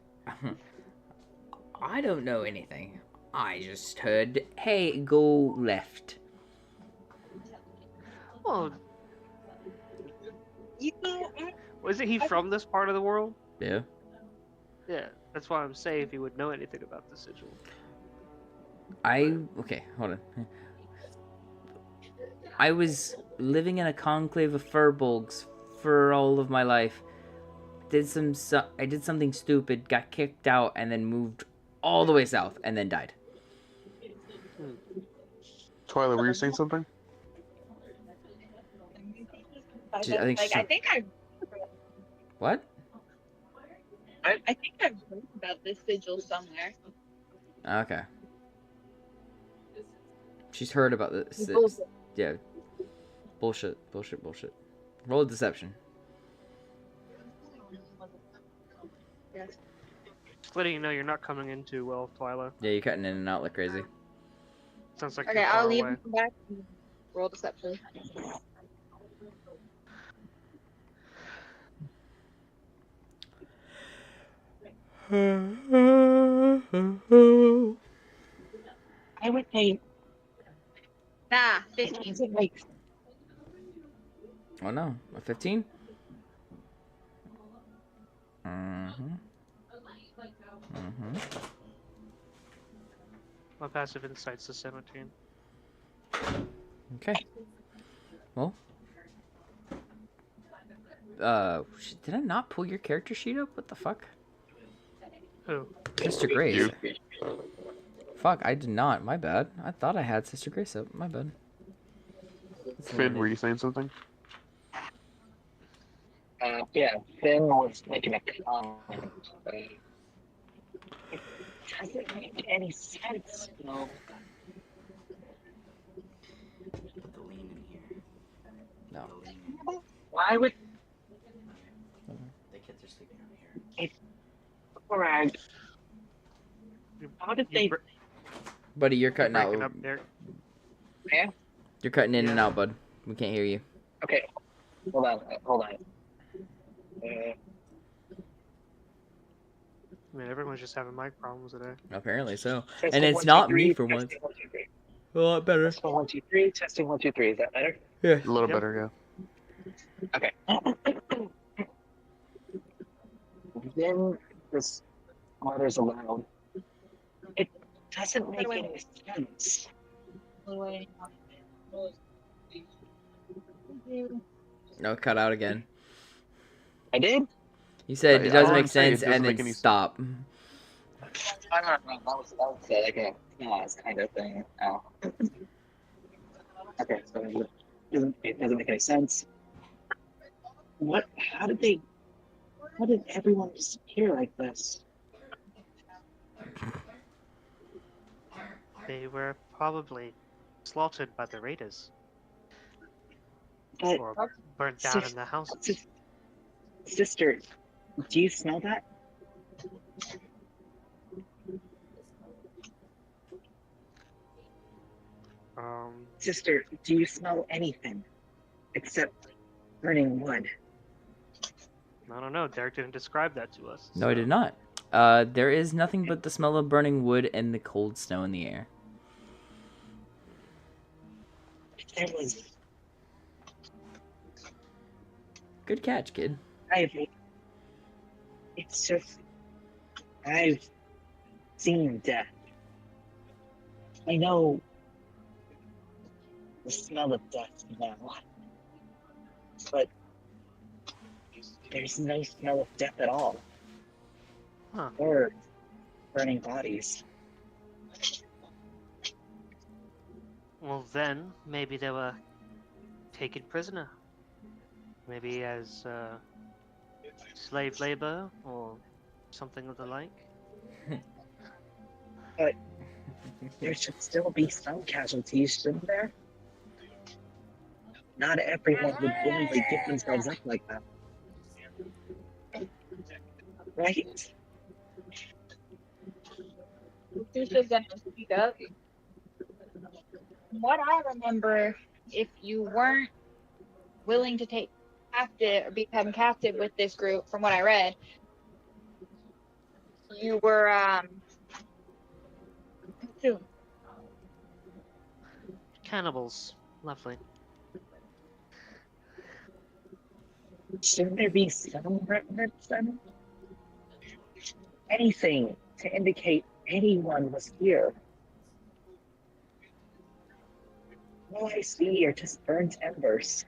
don't know anything. I just heard, hey, go left. Well, You know, wasn't he from this part of the world? Yeah. Yeah, that's why I'm saying if he would know anything about the sigil. Okay, hold on. I was living in a conclave of furbolgs for all of my life. I did something stupid, got kicked out, and then moved all the way south, and then died. Twyla, were you saying something? I think like, so. I think I What? think I've heard about this sigil somewhere. Okay. She's heard about this. Bullshit. Yeah. Bullshit. Roll a deception. Yes. Just letting you know you're not coming in too well, Twyla. Yeah, you're cutting in and out like crazy. Sounds like Okay, you're far I'll leave away. and come back and roll deception. I would say, 15. is it like Oh no, a 15? My passive insight's a 17. Okay. Well. Did I not pull your character sheet up? What the fuck? Who? Sister Grace. Fuck, I did not. My bad. I thought I had Sister Grace up. My bad. Finn, were you saying something? Yeah, Finn was making a comment. It doesn't make any sense, you know. Put the lean in here. No. Why would The kids are sleeping over here. Korag? How did they? Buddy, you're cutting out. Breaking up there. Yeah. You're cutting in and Yeah. out, bud. We can't hear you. Okay. Hold on. I mean, everyone's just having mic problems today. Apparently so. Testing And it's 1, 2, not 3, me for once. testing 1, 2, 3. A lot better. Testing 1, 2, 3. Testing 1, 2, 3. Is that better? Yeah. A little Yep. better, yeah. Okay. Then this murders allowed. It doesn't make any sense. No, cut out again. I did? You said I it doesn't wanna make say it sense doesn't and make then any stop. I don't know. That was like a pause kind of thing. Oh. Okay, so it doesn't make any sense. What? How did everyone disappear like this? They were probably slaughtered by the raiders But or burned down in the houses. Sister, do you smell that? Sister, do you smell anything? except burning wood. I don't know. Derek didn't describe that to us. No, I so- did not. There is nothing but the smell of burning wood and the cold snow in the air. There was. Good catch, kid. It's just. I've seen death. I know the smell of death now. But there's no smell of death at all. Huh. Or burning bodies. Well, then maybe they were taken prisoner. Maybe as slave labor or something of the like. But there should still be some casualties, shouldn't there? Not everyone would willingly give themselves up like that. Right? Who's just gonna speak up? From what I remember, if you weren't willing to take captive or become captive with this group, from what I read, you were consumed. Cannibals. Lovely. Shouldn't there be some remnants then? Anything to indicate anyone was here. All I see are just burnt embers.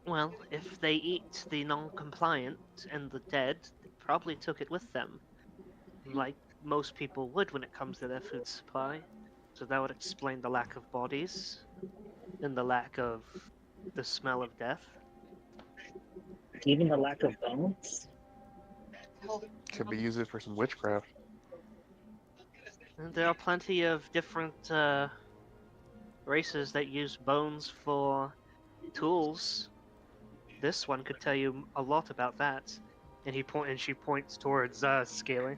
Well, if they eat the non-compliant and the dead, they probably took it with them. Like most people would when it comes to their food supply. So that would explain the lack of bodies and the lack of the smell of death. Even the lack of bones. Could be used for some witchcraft. And there are plenty of different races that use bones for tools. This one could tell you a lot about that. And she points towards Scaly.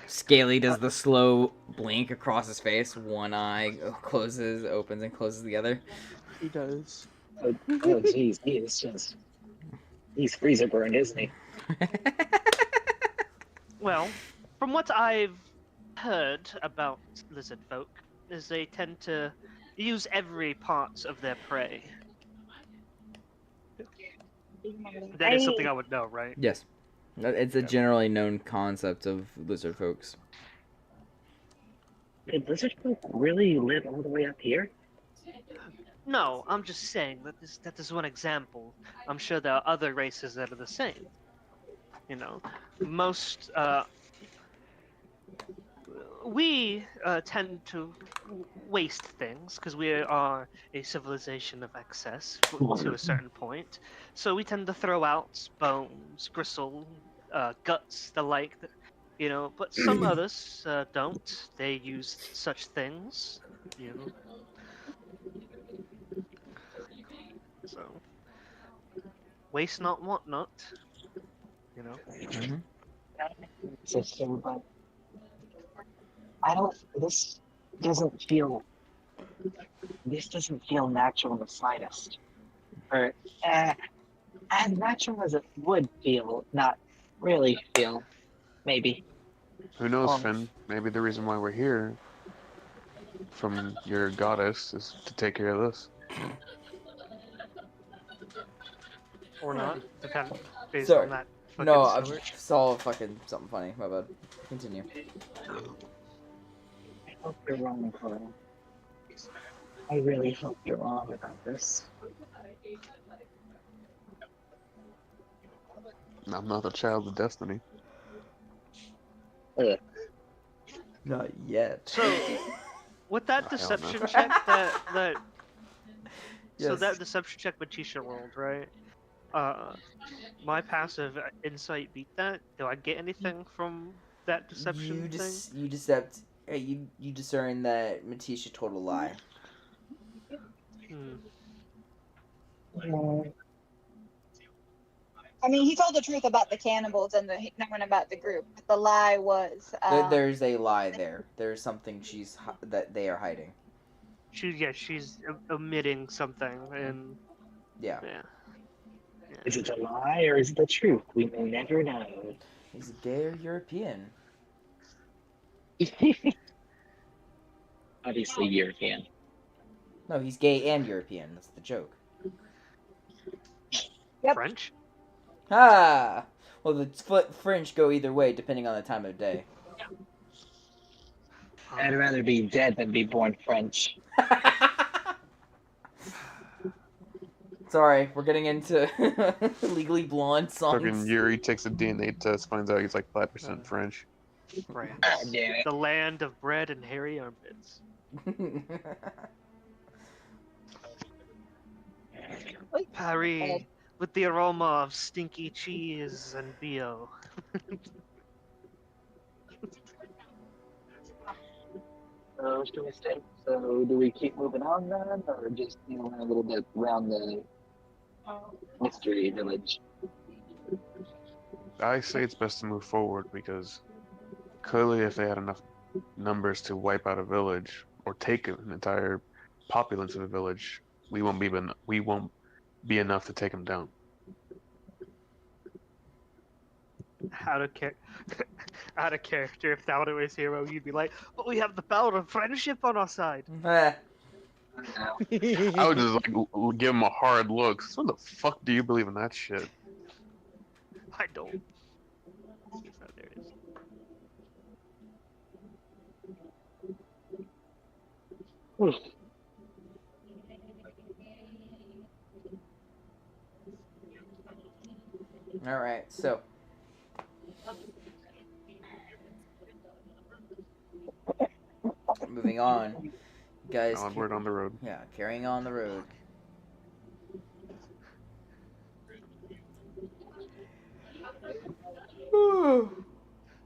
Scaly does the slow blink across his face. One eye closes, opens, and closes the other. He does. Oh, jeez, he is just. He's freezer burned, isn't he? Well, from what I've heard about lizard folk, is they tend to use every part of their prey. That is something I would know, right? Yes. It's a generally known concept of lizard folks. Did lizard folk really live all the way up here? No, I'm just saying that is one example. I'm sure there are other races that are the same. You know, most we tend to waste things because we are a civilization of excess to a certain point. So we tend to throw out bones, gristle, guts, the like. You know, but some others don't. They use such things. You know. So, waste not, want not. You know. Mm-hmm. Interesting, but I don't. This doesn't feel. This doesn't feel natural in the slightest. Or as natural as it would feel, not really feel. Maybe. Who knows, Finn? Maybe the reason why we're here from your goddess is to take care of this. Or not, depending based Sorry. on that. No, I fucking saw fucking something funny. My bad. Continue. I hope you're wrong, Carl. I really hope you're wrong about this. I'm not a child of destiny. Not yet. So, with that Oh, hell deception no. check that so Yes. that deception check Batisha rolled, right? My passive insight beat that. Do I get anything from that deception thing? You discern that Matisha told a lie. I mean, he told the truth about the cannibals and the knowing about the group. But the lie was. There's a lie there. There's something that they are hiding. She's omitting something, and Yeah. Yeah. Is it a lie or is it the truth? We may never know. He's gay or European. Obviously European. No, he's gay and European. That's the joke. Yep. French? Ah! Well, the French go either way depending on the time of day. I'd rather be dead than be born French. Sorry, we're getting into Legally Blonde Fucking songs. Yuri takes a DNA test, finds out he's like 5% French. France. God damn it. The land of bread and hairy armpits. Paris, with the aroma of stinky cheese and bio. So, should we stay? So, do we keep moving on then, or just a little bit around the mystery village? I say it's best to move forward because clearly, if they had enough numbers to wipe out a village or take an entire populace of a village, we won't be enough to take them down. Out of character, if that was hero, you'd be like, but we have the power of friendship on our side. Eh. I would just like give him a hard look. So what the fuck do you believe in that shit? I don't. Oh, there it is. Alright, so. Moving on. You guys. Onward on the road. Yeah, carrying on the road.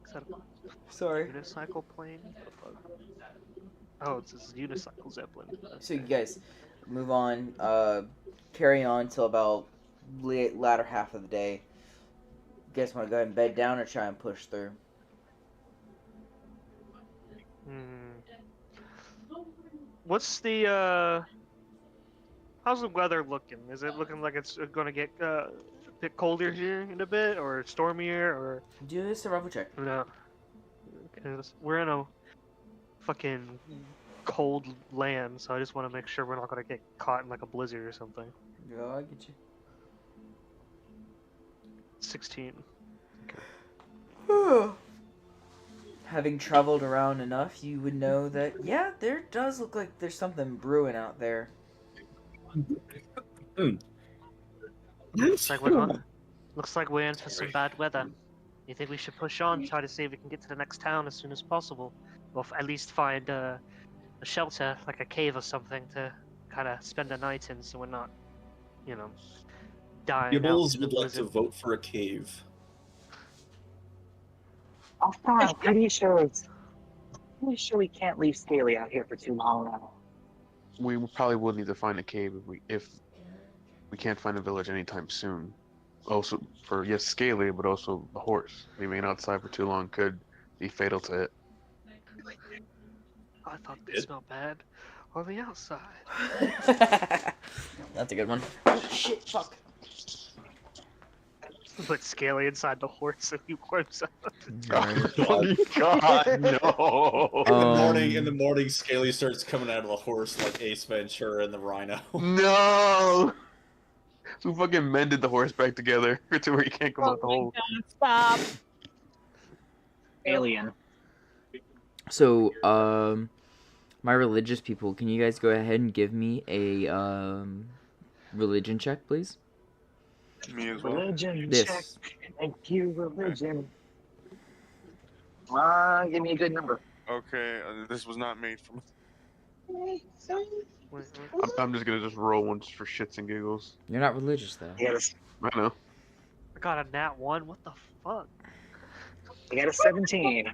Is that a Sorry. unicycle plane? What the fuck? Oh, it's this unicycle zeppelin. So you guys move on, carry on till about latter half of the day. You guys want to go ahead and bed down or try and push through? What's the how's the weather looking? Is it looking like it's gonna get a bit colder here in a bit, or stormier, or Do a survival check. no? Because we're in a fucking cold land, so I just want to make sure we're not gonna get caught in like a blizzard or something. Yeah, I get you. 16. Having traveled around enough, you would know that, yeah, there does look like there's something brewing out there. Looks like we're in for some bad weather. You think we should push on, try to see if we can get to the next town as soon as possible, or at least find a shelter, like a cave or something, to kind of spend the night in, so we're not, dying. Gibbles would like to vote for a cave. I'm pretty sure we can't leave Scaly out here for too long now. We probably will need to find a cave if we can't find a village anytime soon. Also, for yes, Scaly, but also the horse. Leaving it outside for too long could be fatal to it. I thought they smelled bad on the outside. That's a good one. Shit, fuck. Put Scaly inside the horse so he warms up. Oh God, no! In the morning, Scaly starts coming out of the horse like Ace Ventura and the Rhino. No! So we fucking mended the horse back together to where you can't come out the hole. Stop. Alien. So, my religious people, can you guys go ahead and give me a religion check, please? Me as well. Religion This. check. Thank you, religion. Give me a good number. Okay, this was not made from. I'm just gonna roll one just for shits and giggles. You're not religious, though. Yes. I know. I got a nat 1. What the fuck? I got a 17.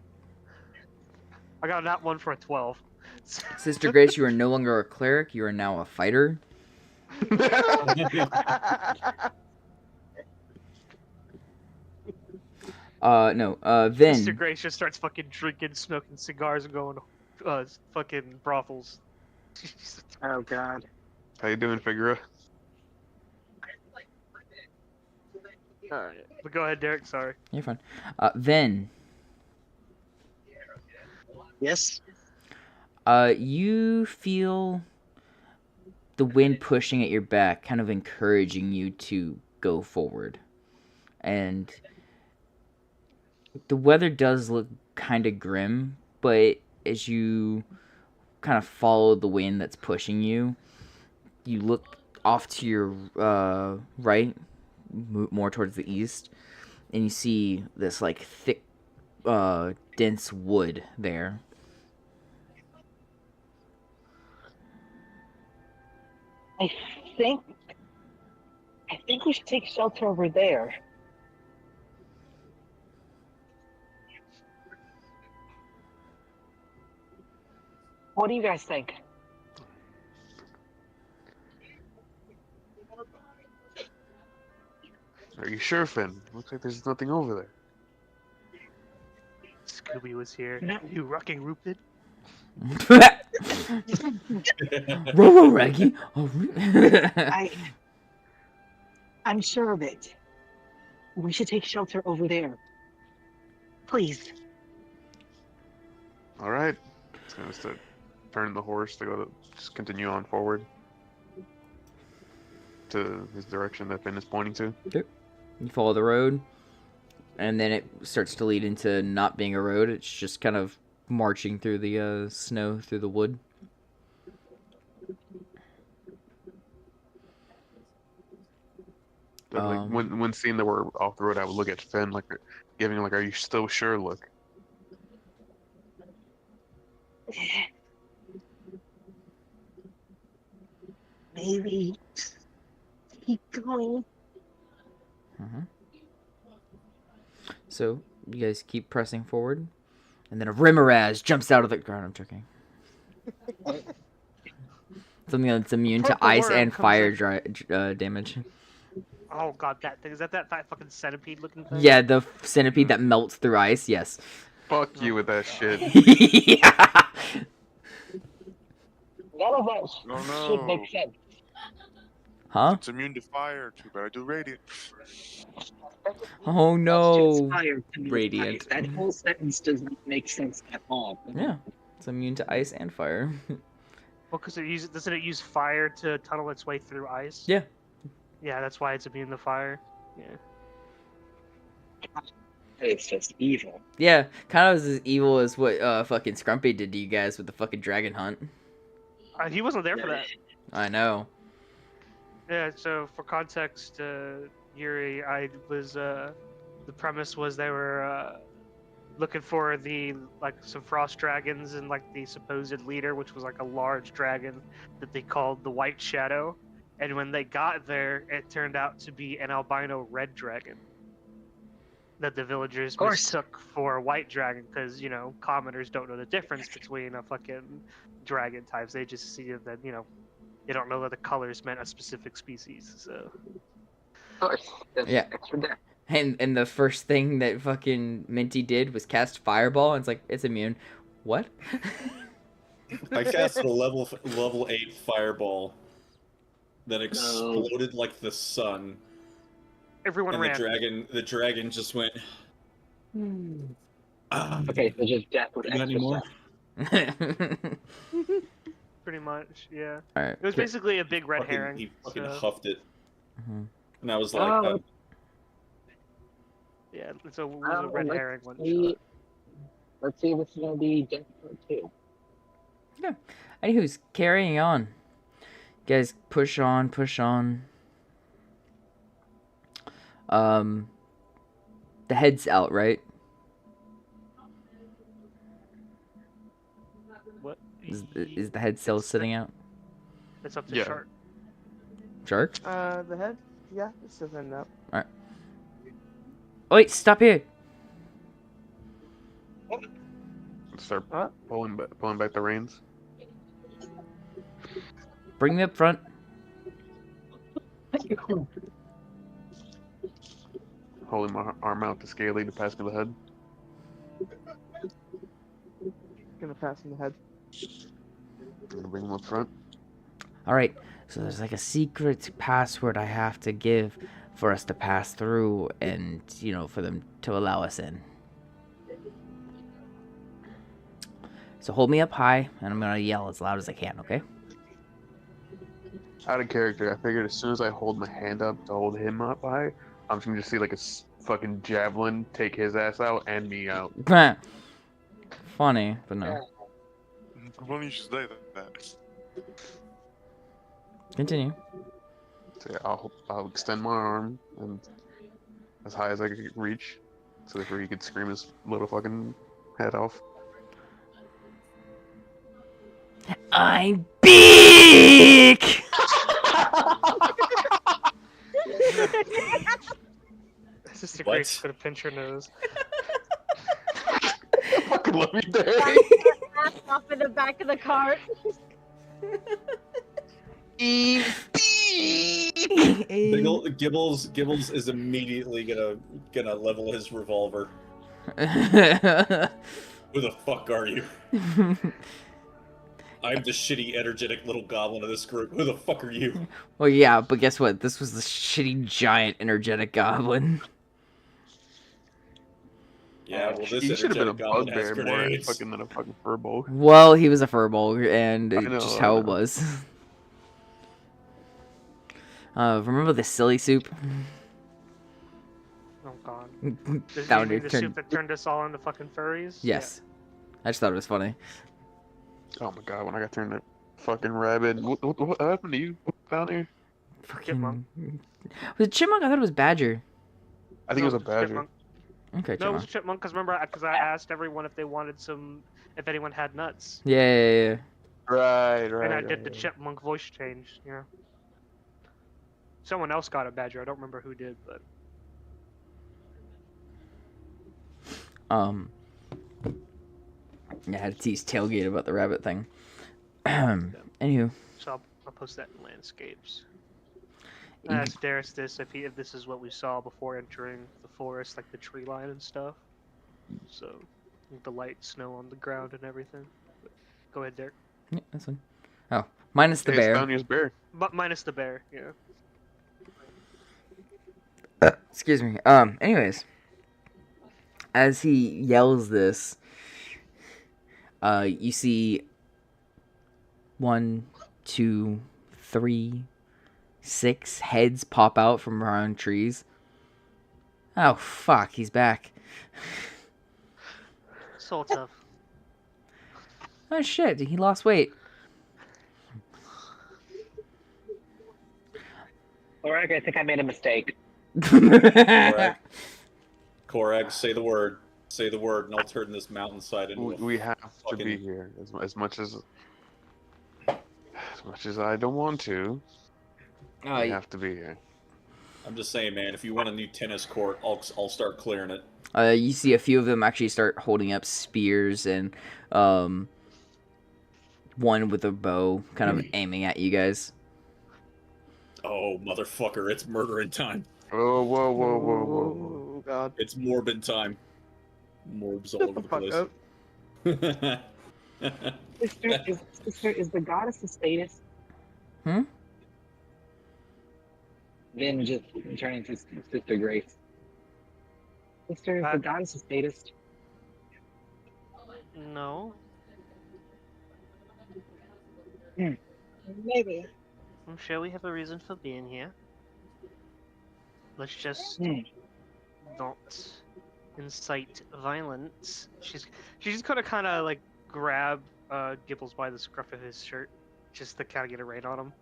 I got a nat 1 for a 12. Sister Grace, you are no longer a cleric. You are now a fighter. No. Vin. Mr. Grace just starts fucking drinking, smoking cigars, and going fucking brothels. Oh God. How you doing, Figura? Alright. But go ahead, Derek. Sorry. You're fine. Ven, Yes. you feel the wind pushing at your back, kind of encouraging you to go forward. And the weather does look kind of grim, but as you kind of follow the wind that's pushing you, you look off to your right, more towards the east, and you see this like thick, dense wood there. I think we should take shelter over there. What do you guys think? Are you sure, Finn? Looks like there's nothing over there. Scooby was here. No. You rocking Rupid? Robo Raggy. I'm sure of it. We should take shelter over there. Please. All right. It's gonna start turning the horse to go. Just continue on forward to his direction that Finn is pointing to. You follow the road, and then it starts to lead into not being a road. It's just kind of marching through the snow, through the wood. But, like, when seeing that we're off the road, I would look at Finn, like, giving like, "Are you still sure?" Look. Maybe keep going. So you guys keep pressing forward, and then a Remoraz jumps out of the ground. I'm joking. Something that's immune to Purple ice worm and comes fire damage. Oh god, that thing. Is that fucking centipede looking thing? Yeah, the centipede that melts through ice. Yes. Fuck you with that shit. Yeah. None of that Oh, should no. make sense. Huh? It's immune to fire. Too bad I do radiant. Oh no. Fire to me. Radiant. That whole sentence does not make sense at all. Yeah, it's immune to ice and fire. Well, because doesn't it use fire to tunnel its way through ice? Yeah. Yeah, that's why it's immune to fire. Yeah. It's just evil. Yeah, kind of as evil as what fucking Scrumpy did to you guys with the fucking dragon hunt. He wasn't there for that. I know. Yeah. So for context, Yuri, I was the premise was they were looking for some frost dragons and like the supposed leader, which was like a large dragon that they called the White Shadow. And when they got there, it turned out to be an albino red dragon that the villagers mistook for a white dragon because, commoners don't know the difference between a fucking dragon types. They just see that, they don't know that the colors meant a specific species. So, Of course. Yeah. Extra death. And the first thing that fucking Minty did was cast Fireball, and it's like, it's immune. What? I casted a level 8 fireball that exploded like the sun. everyone And ran. the dragon just went. Okay, so just death with You got any extra more? stuff. Pretty much, yeah. Alright. It was basically a big red Fucking- herring. He fucking so- huffed it, Mhm. and I was like, Oh. Yeah, so it was a red let's herring one see. shot. Let's see if it's gonna be death part 2. Anywho's carrying on. You guys push on, push on. The head's out, right? What? Is the head still sitting out? It's up to Yeah. Shark. Shark? The head? Yeah, it's still heading up. Oh, wait, stop here. Start What? pulling back the reins. Bring me up front. Holding my arm out to Scaly to pass me the head. Gonna pass in the head. I'm gonna bring him up front. Alright, so there's like a secret password I have to give for us to pass through and, for them to allow us in. So hold me up high, and I'm going to yell as loud as I can, okay? Out of character, I figured as soon as I hold my hand up to hold him up high, I'm just gonna see like a fucking javelin take his ass out and me out. Funny, but no. Funny you should say that. Continue. So yeah, I'll extend my arm and as high as I could reach, so that he could scream his little fucking head off. I'm big. Sister What? Grace could have pinched her nose. I fucking love you, Derek. Ass off in the back of the cart. Gibbles is immediately gonna level his revolver. Who the fuck are you? I'm the shitty, energetic little goblin of this group. Who the fuck are you? Well, yeah, but guess what? This was the shitty, giant, energetic goblin. Yeah, well, this You should have been a energetic goblin has bugbear more grenades. fucking than a fucking furbolg. Well, he was a furball, and I know, just I how it know. was. Remember the silly soup? Oh god. That Does that would mean the turn- soup that turned us all into fucking furries? Yes. I just thought it was funny. Oh my god, when I got turned to fucking rabbit. What happened to you down there? Chipmunk. Was it chipmunk? I thought it was badger. I think it was a badger. Chipmunk. Okay, No, it was chipmunk. chipmunk because remember, because I asked everyone if they wanted if anyone had nuts, Yeah. Right. and I did the chipmunk voice change. Yeah. Someone else got a badger. I don't remember who did, but Yeah, I had to tease Tailgate about the rabbit thing. Anywho. so I'll post that in landscapes. I asked Darius this if this is what we saw before entering the forest, like the tree line and stuff. So, the light snow on the ground and everything. But go ahead, Derek. Yeah, that's fine. Oh, minus the bear. bear. But minus the bear, yeah. Excuse me. Anyways, as he yells this, you see 1, 2, 3, 6 heads pop out from around trees. Oh fuck, he's back. So tough. Oh shit, he lost weight. Korag, I think I made a mistake. Korag, say the word. Say the word, and I'll turn this mountainside into We have to be fucking- here as much as I don't want to. Oh, We have to be here. I'm just saying, man. If you want a new tennis court, I'll start clearing it. You see a few of them actually start holding up spears and one with a bow kind of aiming at you guys. Oh, motherfucker! It's murdering time. Oh, whoa. Oh god. It's morbid time. Morbs all Shut over the the fuck place. up. Sister, is the goddess a status? Hmm? Then just turning to Sister Grace. Sister, is the goddess a statist? No. Maybe. I'm sure we have a reason for being here. Let's just not incite violence. She's just gonna kind of like grab Gibbles by the scruff of his shirt, just to kind of get a rein on him.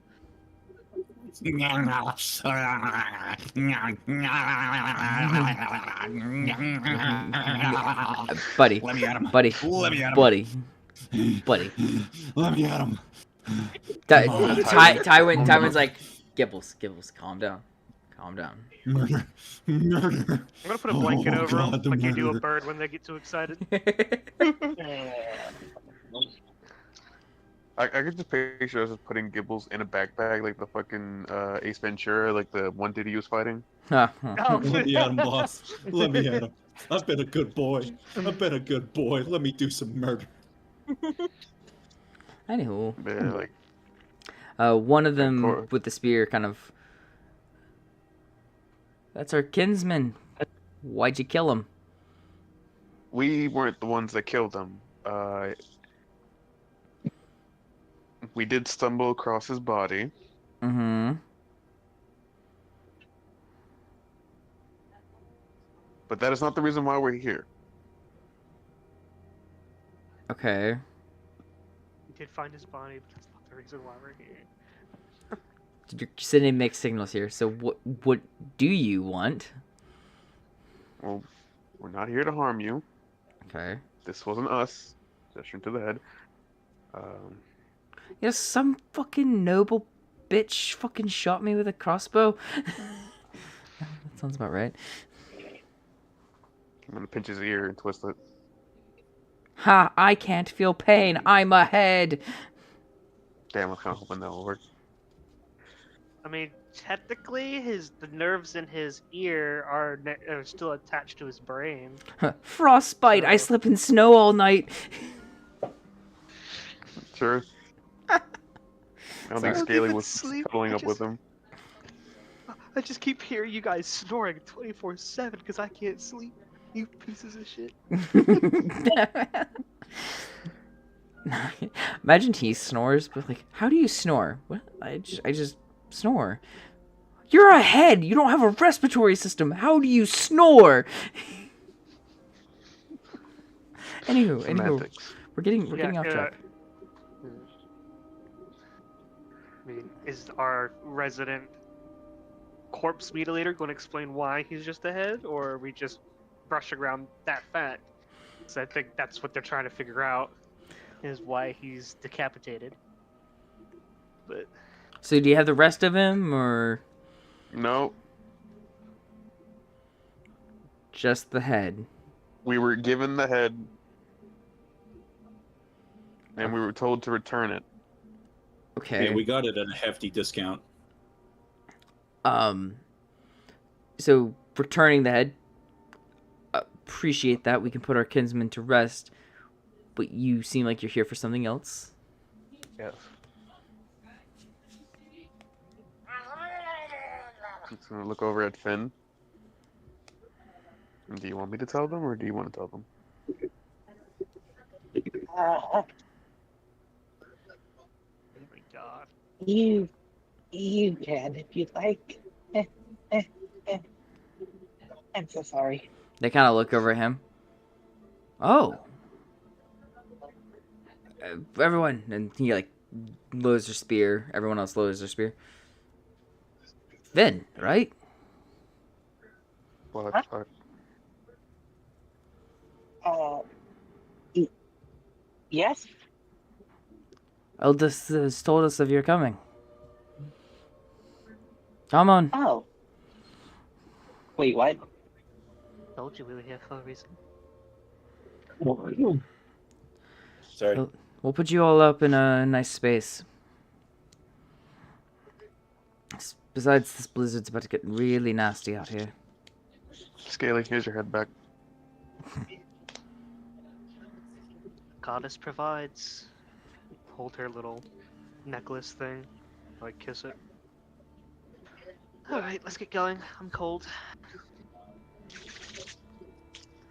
Buddy. Let me at him. Buddy. Let me at him. Buddy. Buddy. Let me at him. Tywin's like, Gibbles, calm down. Calm down. Murder. I'm gonna put a blanket Oh, over God, him, the like you do a murder. bird when they get too excited. I could just picture us just putting Gibbles in a backpack like the fucking Ace Ventura, like the one dude he was fighting. Oh, Let me at him, boss. Let me at him. I've been a good boy. I've been a good boy. Let me do some murder. Anywho. Yeah, like One of them with the spear kind of That's our kinsman. Why'd you kill him? We weren't the ones that killed him. We did stumble across his body. Mm-hmm. But that is not the reason why we're here. Okay. We did find his body, but that's not the reason why we're here. You're sending mixed signals here. So what do you want? Well, we're not here to harm you. Okay. This wasn't us. Gesture to the head. Yeah, some fucking noble bitch fucking shot me with a crossbow. That sounds about right. I'm gonna pinch his ear and twist it. Ha! I can't feel pain. I'm ahead. Damn, I was kind of hoping that would work. I mean, technically, the nerves in his ear are still attached to his brain. Frostbite. I So- slept in snow all night. Sure. I don't think Sorry. Scaly Even was sleep, cuddling I up with just- him. I just keep hearing you guys snoring 24/7 because I can't sleep. You pieces of shit. Imagine he snores, but like, how do you snore? What? I just snore. You're a head. You don't have a respiratory system. How do you snore? Anywho, Semantics. we're getting off track. I mean, is our resident corpse mutilator going to explain why he's just a head, or are we just brushing around that fact? So I think that's what they're trying to figure out, is why he's decapitated. But So do you have the rest of him, or No, just the head? we were given the head, and we were told to return it. Okay. Yeah, we got it at a hefty discount. So returning the head, appreciate that. We can put our kinsman to rest, but you seem like you're here for something else. Yes. Just gonna look over at Finn. Do you want me to tell them, or do you want to tell them? oh my god. You can if you'd like. I'm so sorry. They kind of look over at him. Oh. Everyone, and he like lowers their spear. Everyone else lowers their spear. Finn, right? What? Huh? Yes. Eldest has told us of your coming. Come on. Oh. Wait, what? Told you we were here for a reason. Sorry. We'll put you all up in a nice space. Besides, this blizzard's about to get really nasty out here. Scaly, here's your head back. Goddess provides. Hold her little necklace thing. Like, kiss it. Alright, let's get going. I'm cold.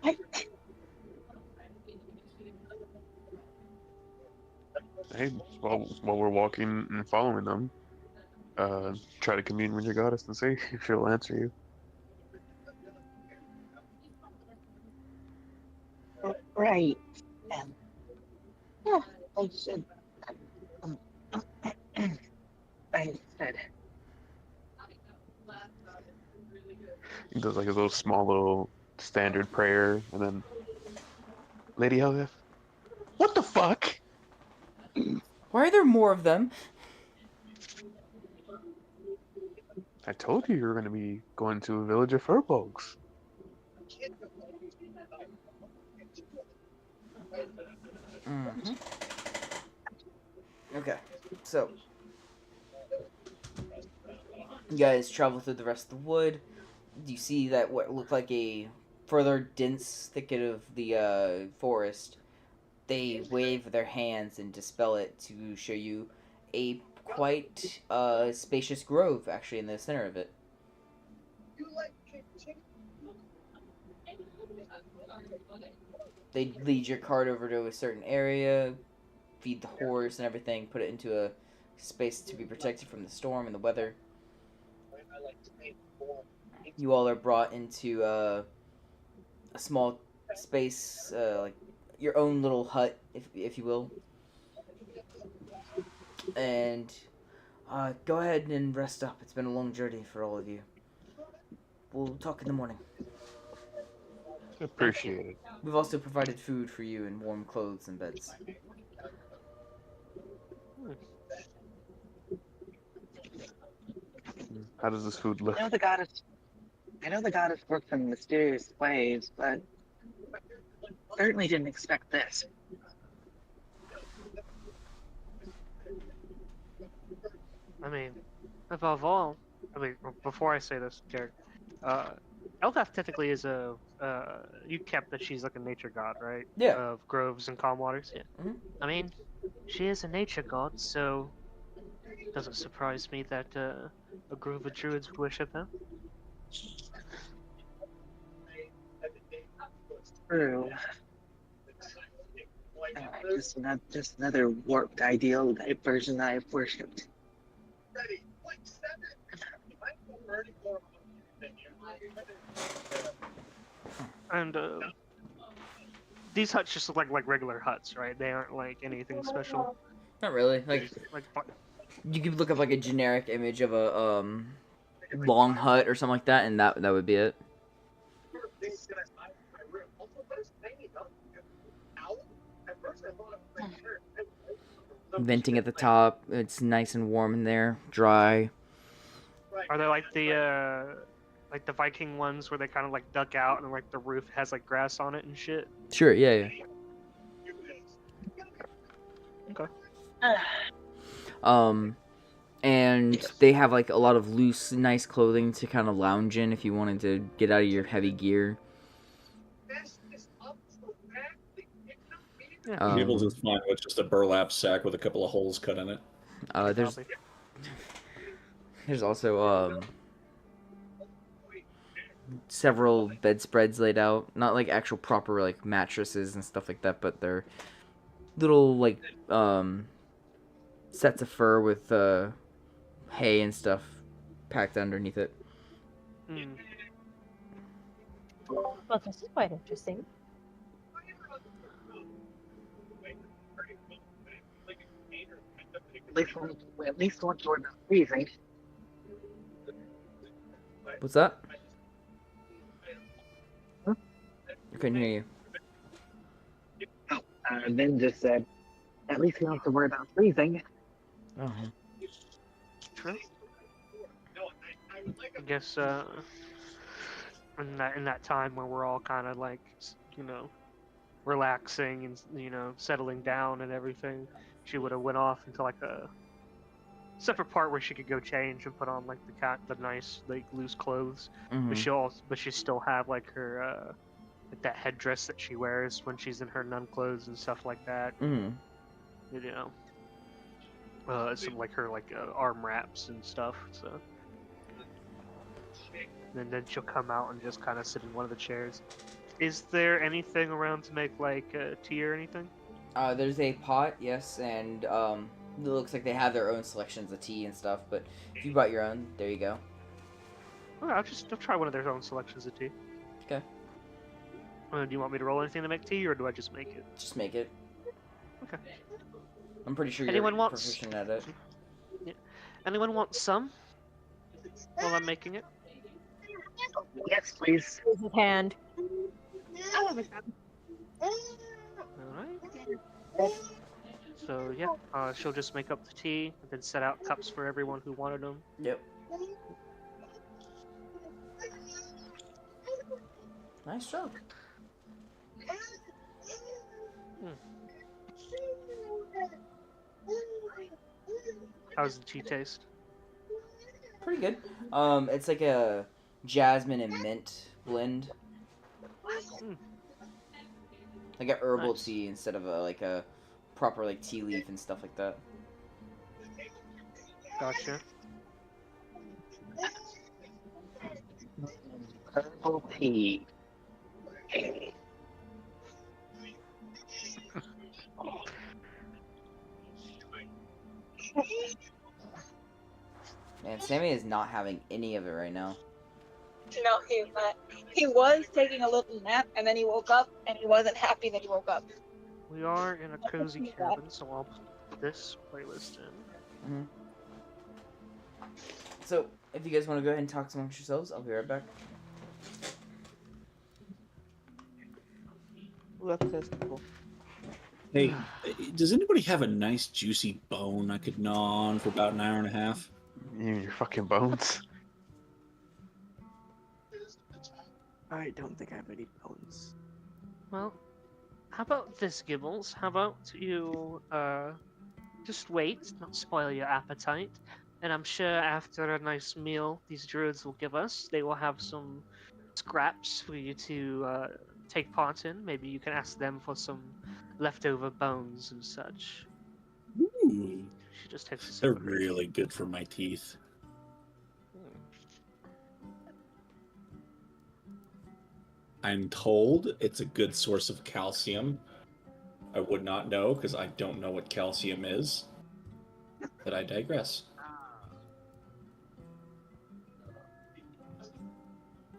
What? Hey, while we're walking and following them, try to commune with your goddess and see if she'll answer you. Right. Yeah, I should. I said. He does like a little small little standard prayer, and then Lady Elgeth, what the fuck? Why are there more of them? I told you were going to be going to a village of furbolgs. Mm-hmm. Okay, so you guys travel through the rest of the wood. You see that what looked like a further dense thicket of the forest. They wave their hands and dispel it to show you a quite spacious grove, actually, in the center of it. they lead your cart over to a certain area, feed the horse and everything, put it into a space to be protected from the storm and the weather. You all are brought into a small space, like your own little hut, if you will. And go ahead and rest up. It's been a long journey for all of you. We'll talk in the morning. Appreciate it. We've also provided food for you and warm clothes and beds. How does this food look? I know the goddess works in mysterious ways, but certainly didn't expect this. I mean, above all, before I say this, Jared, Eldath technically is you kept that she's like a nature god, right? Yeah. Of groves and calm waters. Yeah. Mhm. I mean, she is a nature god, so it doesn't surprise me that a grove of druids would worship her. True. Just another warped ideal version I've worshipped. And these huts just look like regular huts, right? They aren't like anything special. Not really. Like Like you could look up like a generic image of a long hut or something like that, and that would be it. Venting at the top. It's nice and warm in there. Dry. are they like the Viking ones where they kind of like duck out and like the roof has like grass on it and shit? Sure. Yeah. Okay. And they have like a lot of loose, nice clothing to kind of lounge in if you wanted to get out of your heavy gear. Gables is fine with just a burlap sack with a couple of holes cut in it. There's also several bedspreads laid out, not like actual proper like mattresses and stuff like that, but they're little like sets of fur with hay and stuff packed underneath it. Well, this is quite interesting. At least once we're not freezing. What's that? I couldn't hear you. Then just said, at least we don't have to worry about freezing. Oh. True. I guess in that time where we're all kind of like, you know, relaxing and, you know, settling down and everything, she would have went off into like a separate part where she could go change and put on like the nice like loose clothes. Mhm. But she still have like her like that headdress that she wears when she's in her nun clothes and stuff like that. Mhm. You know, some like her like arm wraps and stuff. So, and then she'll come out and just kind of sit in one of the chairs. Is there anything around to make like tea or anything? There's a pot, yes, and it looks like they have their own selections of tea and stuff. But if you brought your own, there you go. Okay, I'll try one of their own selections of tea. Okay. Do you want me to roll anything to make tea, or do I just make it? Just make it. Okay. I'm pretty sure Anyone you're wants- proficient at it. Yeah. Anyone want some while I'm making it? Yes, please. Raise his hand. Alright. So yeah, she'll just make up the tea and then set out cups for everyone who wanted them. Yep. Nice job. How's the tea taste? Pretty good. It's like a jasmine and mint blend. Like a herbal Nice. tea instead of like a proper like tea leaf and stuff like that. Gotcha. Herbal tea. Man, Sammy is not having any of it right now. No, he was taking a little nap, and then he woke up, and he wasn't happy that he woke up. We are in a cozy cabin, so I'll put this playlist in. So, if you guys want to go ahead and talk amongst yourselves, I'll be right back. Left testicle. Hey, does anybody have a nice juicy bone I could gnaw on for about an hour and a half? You and your fucking bones. I don't think I have any bones. Well, how about this, Gibbles? How about you, just wait, not spoil your appetite, and I'm sure after a nice meal these druids will give us, they will have some scraps for you to, take part in. Maybe you can ask them for some leftover bones and such. Ooh, She just takes a sip they're of her really good for my teeth. I'm told it's a good source of calcium. I would not know because I don't know what calcium is. But I digress.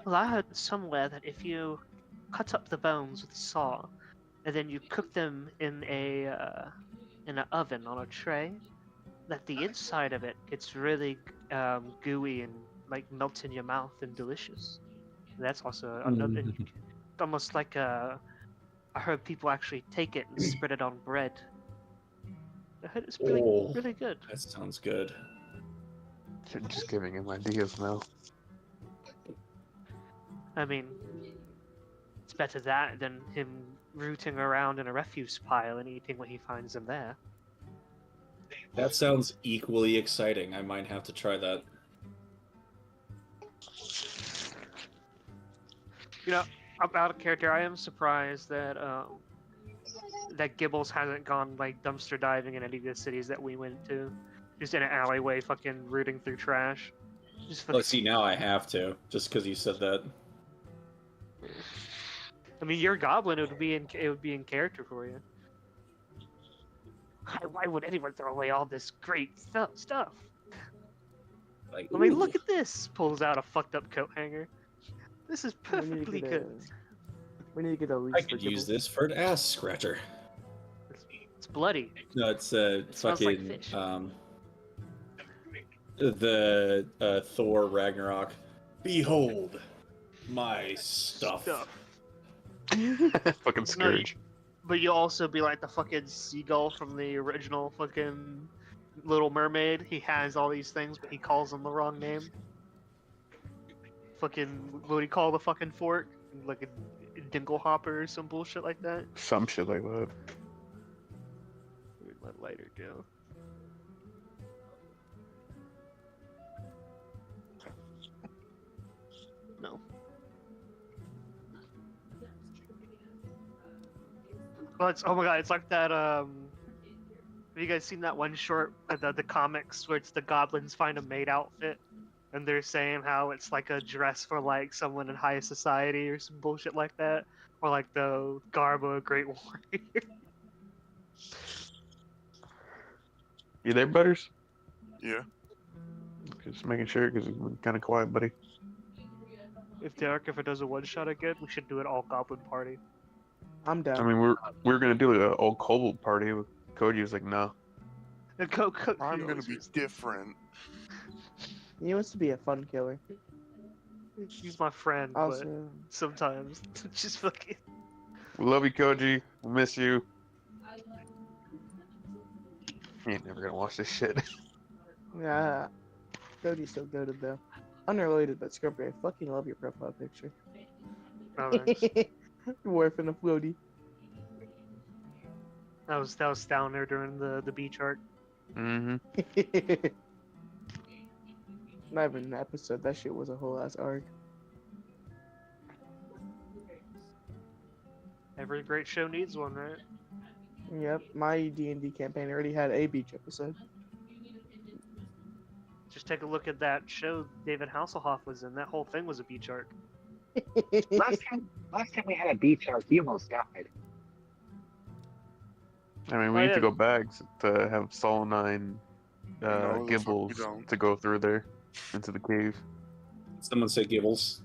Well, I heard somewhere that if you cut up the bones with a saw, and then you cook them in an oven on a tray, that the inside of it gets really gooey and like melts in your mouth and delicious. That's also another, almost like I heard people actually take it and spread it on bread. I heard it's really, Oh, really good. that sounds good. You're just giving him ideas now. I mean, it's better that than him rooting around in a refuse pile and eating what he finds in there. That sounds equally exciting. I might have to try that. You know, about a character, I am surprised that that Gibbles hasn't gone like dumpster diving in any of the cities that we went to. Just in an alleyway, fucking rooting through trash. Just Let's see, now I have to, just because you said that. I mean, you're a goblin. It would be in character for you. Why would anyone throw away all this great stuff? Like, I mean, ooh, look at this. Pulls out a fucked up coat hanger. This is We need to perfectly get good. We need to get a leash I for could use Gibbles. this for an ass scratcher. It's bloody. No, it's smells like fucking fish. the Thor Ragnarok. Behold my stuff. Fucking Scourge. But you'll also be like the fucking seagull from the original fucking Little Mermaid. He has all these things, but he calls them the wrong name. Fucking, what do you call the fucking fork? Like a dinglehopper or some bullshit like that? Some shit like that. Where'd my lighter go? No. Well, it's, oh my god, it's like that, have you guys seen that one short, the comics where it's the goblins find a maid outfit? And they're saying how it's like a dress for like someone in high society or some bullshit like that. Or like the garb of a great warrior. You there, Butters? Yeah. Just making sure, because you've been kind of quiet, buddy. If Derek ever does a one shot again, we should do it all goblin party. I'm down. I mean, we're gonna do an old kobold party with Koji. Was like, no. And I'm gonna be different. He wants to be a fun killer. He's my friend, but Also, sometimes just fucking. We love you, Koji. We miss you. You ain't never gonna watch this shit. yeah, Cody's so goated though. Unrelated, but Scorpio, I fucking love your profile picture. Oh, thanks. Warfing a floaty. that was down there during the beach arc. Mm-hmm. Not even an episode. That shit was a whole ass arc. Every great show needs one, right? Yep, my D&D campaign already had a beach episode. Just take a look at that show David Hasselhoff was in. That whole thing was a beach arc. Last time we had a beach arc, you almost died. I mean, we Oh, need yeah. to go back to have Sol 9, No, the fuck we Gibbles don't. to go through there. into the cave. Someone say Gibbles.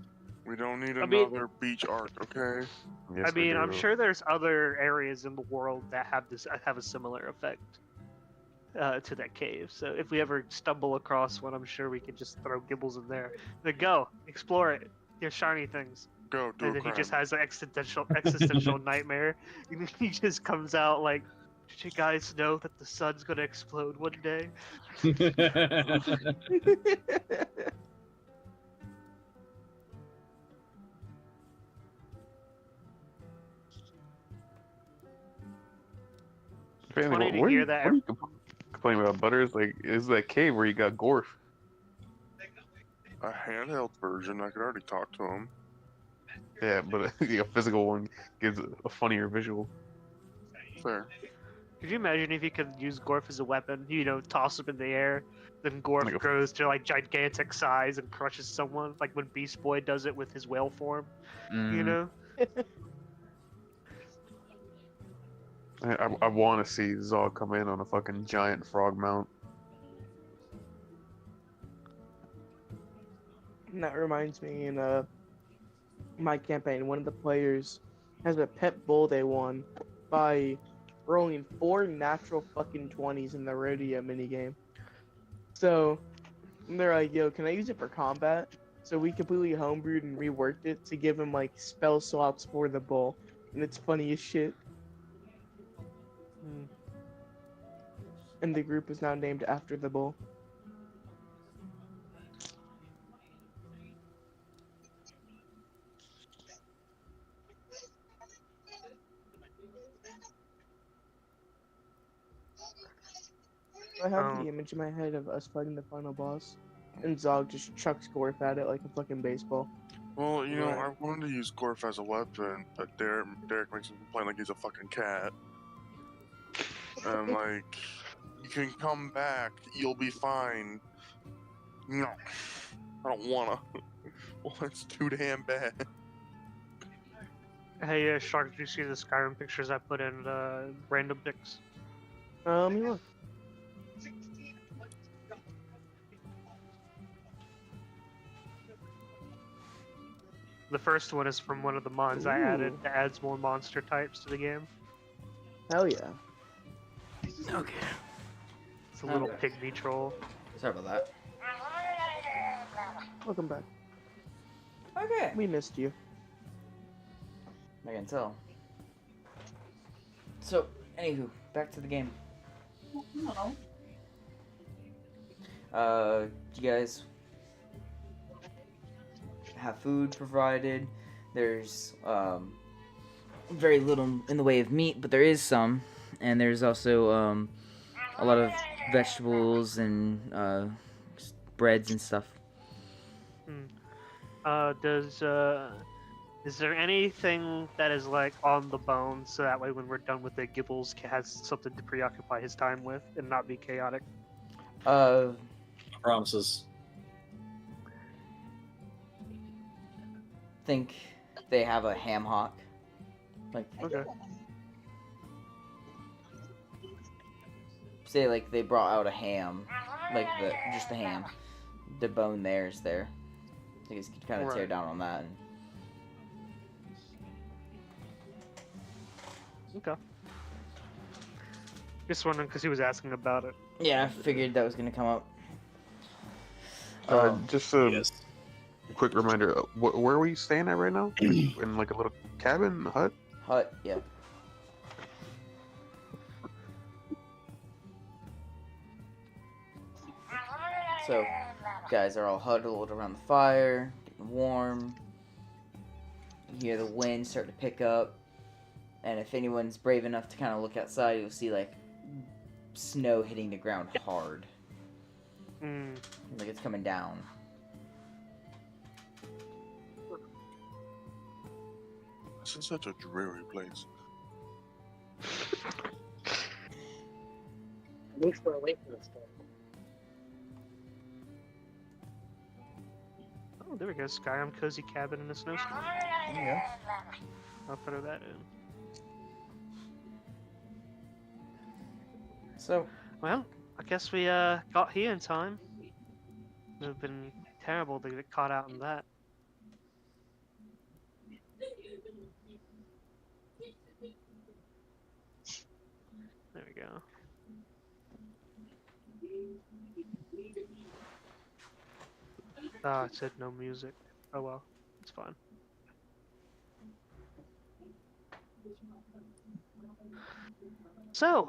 We don't need I mean- another beach arc, okay? Yes, I mean, we I'm do. sure there's other areas in the world that have a similar effect to that cave. So if we ever stumble across one, I'm sure we could just throw Gibbles in there. Then go explore it. There's shiny things, Go do and a then he just crime. has an existential nightmare. And he just comes out like, "Did you guys know that the sun's gonna explode one day?" Fanny, funny what, to what are hear you, that What are you complaining about, Butters? Like, is that cave where you got Gorf? A handheld version, I could already talk to him. Yeah, but a physical one gives a funnier visual. Fair. Could you imagine if you could use Gorf as a weapon? You know, toss him in the air, then Gorf Like a- grows to like gigantic size and crushes someone, like when Beast Boy does it with his whale form. You Mm, know? I want to see Zog come in on a fucking giant frog mount. And that reminds me, in my campaign, one of the players has a pet bull they won by rolling 4 natural fucking 20s in the rodeo minigame. So they're like, yo, can I use it for combat? So we completely homebrewed and reworked it to give him like spell slots for the bull. And it's funny as shit. Hmm. And the group is now named after the bull. I have Oh. the image in my head of us fighting the final boss, and Zog just chucks Gorf at it like a fucking baseball. Well, you know, Right. I wanted to use Gorf as a weapon, but Derek makes him complain like he's a fucking cat. And like, you can come back, you'll be fine. No, I don't wanna. Well, it's too damn bad. Hey, Shark, did you see the Skyrim pictures I put in random pics? You look. The first one is from one of the mods I added Ooh. that adds more monster types to the game. Hell yeah. Okay. It's a little Okay. pygmy troll. Sorry about that. Welcome back. Okay. We missed you. I can tell. So, anywho, back to the game. No. You guys have food provided. There's very little in the way of meat, but there is some, and there's also a lot of vegetables and breads and stuff. Is there anything that is like on the bone so that way when we're done with it, Gibbles has something to preoccupy his time with and not be chaotic? Promises. Think they have a ham hock. Like, Okay. say like they brought out a ham, like just the ham. The bone there is there. So you guys could kind of tear Right. down on that. And... Okay. Just wondering because he was asking about it. Yeah, I figured that was gonna come up. Just a Yes. quick reminder: where are we staying at right now? In like a little cabin, hut? Hut, yeah. So, guys are all huddled around the fire, getting warm. You hear the wind start to pick up, and if anyone's brave enough to kind of look outside, you'll see like snow hitting the ground hard, Mm. like it's coming down. This is such a dreary place. At least we're away from the storm. Oh, there we go. Skyrim cozy cabin in a snowstorm. Yeah. I'll throw that in. So, Well, I guess we got here in time. Would have been terrible to get caught out in that. There we go. Ah, it said no music. Oh well, it's fine. So,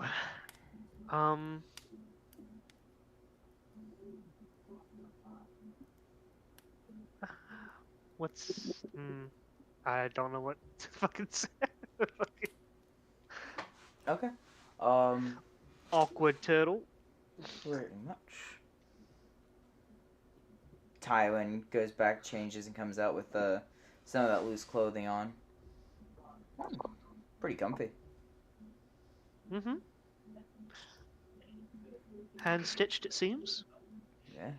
what's I don't know what to fucking say. Okay. Awkward turtle. Pretty much. Tywin goes back, changes, and comes out with some of that loose clothing on. Pretty comfy. Mm-hmm. Hand stitched, it seems. Yeah.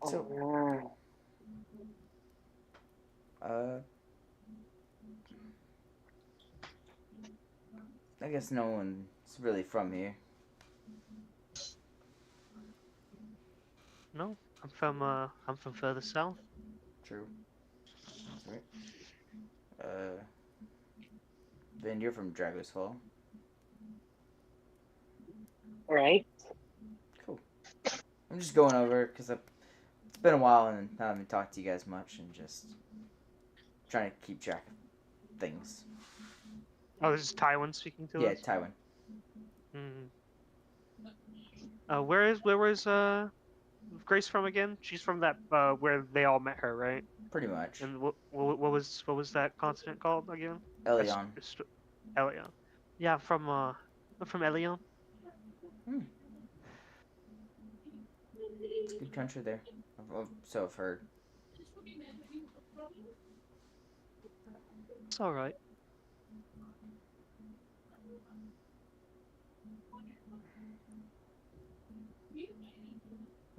So, I guess no one's really from here. No, I'm from further south. True. That's right. Ben, you're from Drago's Fall. Right. Cool. I'm just going over because it's been a while and I haven't talked to you guys much and just trying to keep track of things. Oh, this is Tywin speaking to Yeah, us. Tywin. Where was Grace from again? She's from that where they all met her, right? Pretty much. And what was that continent called again? Elion. Elion. Yeah, I'm from Elion. It's a good country there. So I've heard. It's all right.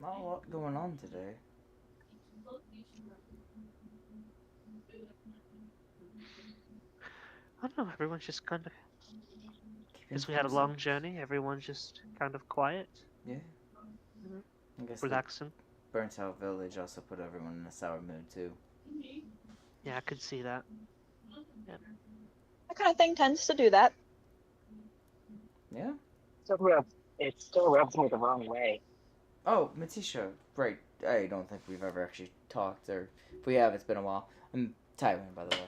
Not a lot going on today. I don't know. Everyone's just kind of. Because we had a long journey. Everyone's just kind of quiet. Yeah. I guess relaxing. Burnt Out Village also put everyone in a sour mood too. Yeah, I could see that. Yeah. That kind of thing tends to do that. Yeah. It still rubs me the wrong way. Oh, Matisha, right. I don't think we've ever actually talked, or if we have, it's been a while. I'm Tywin, by the way.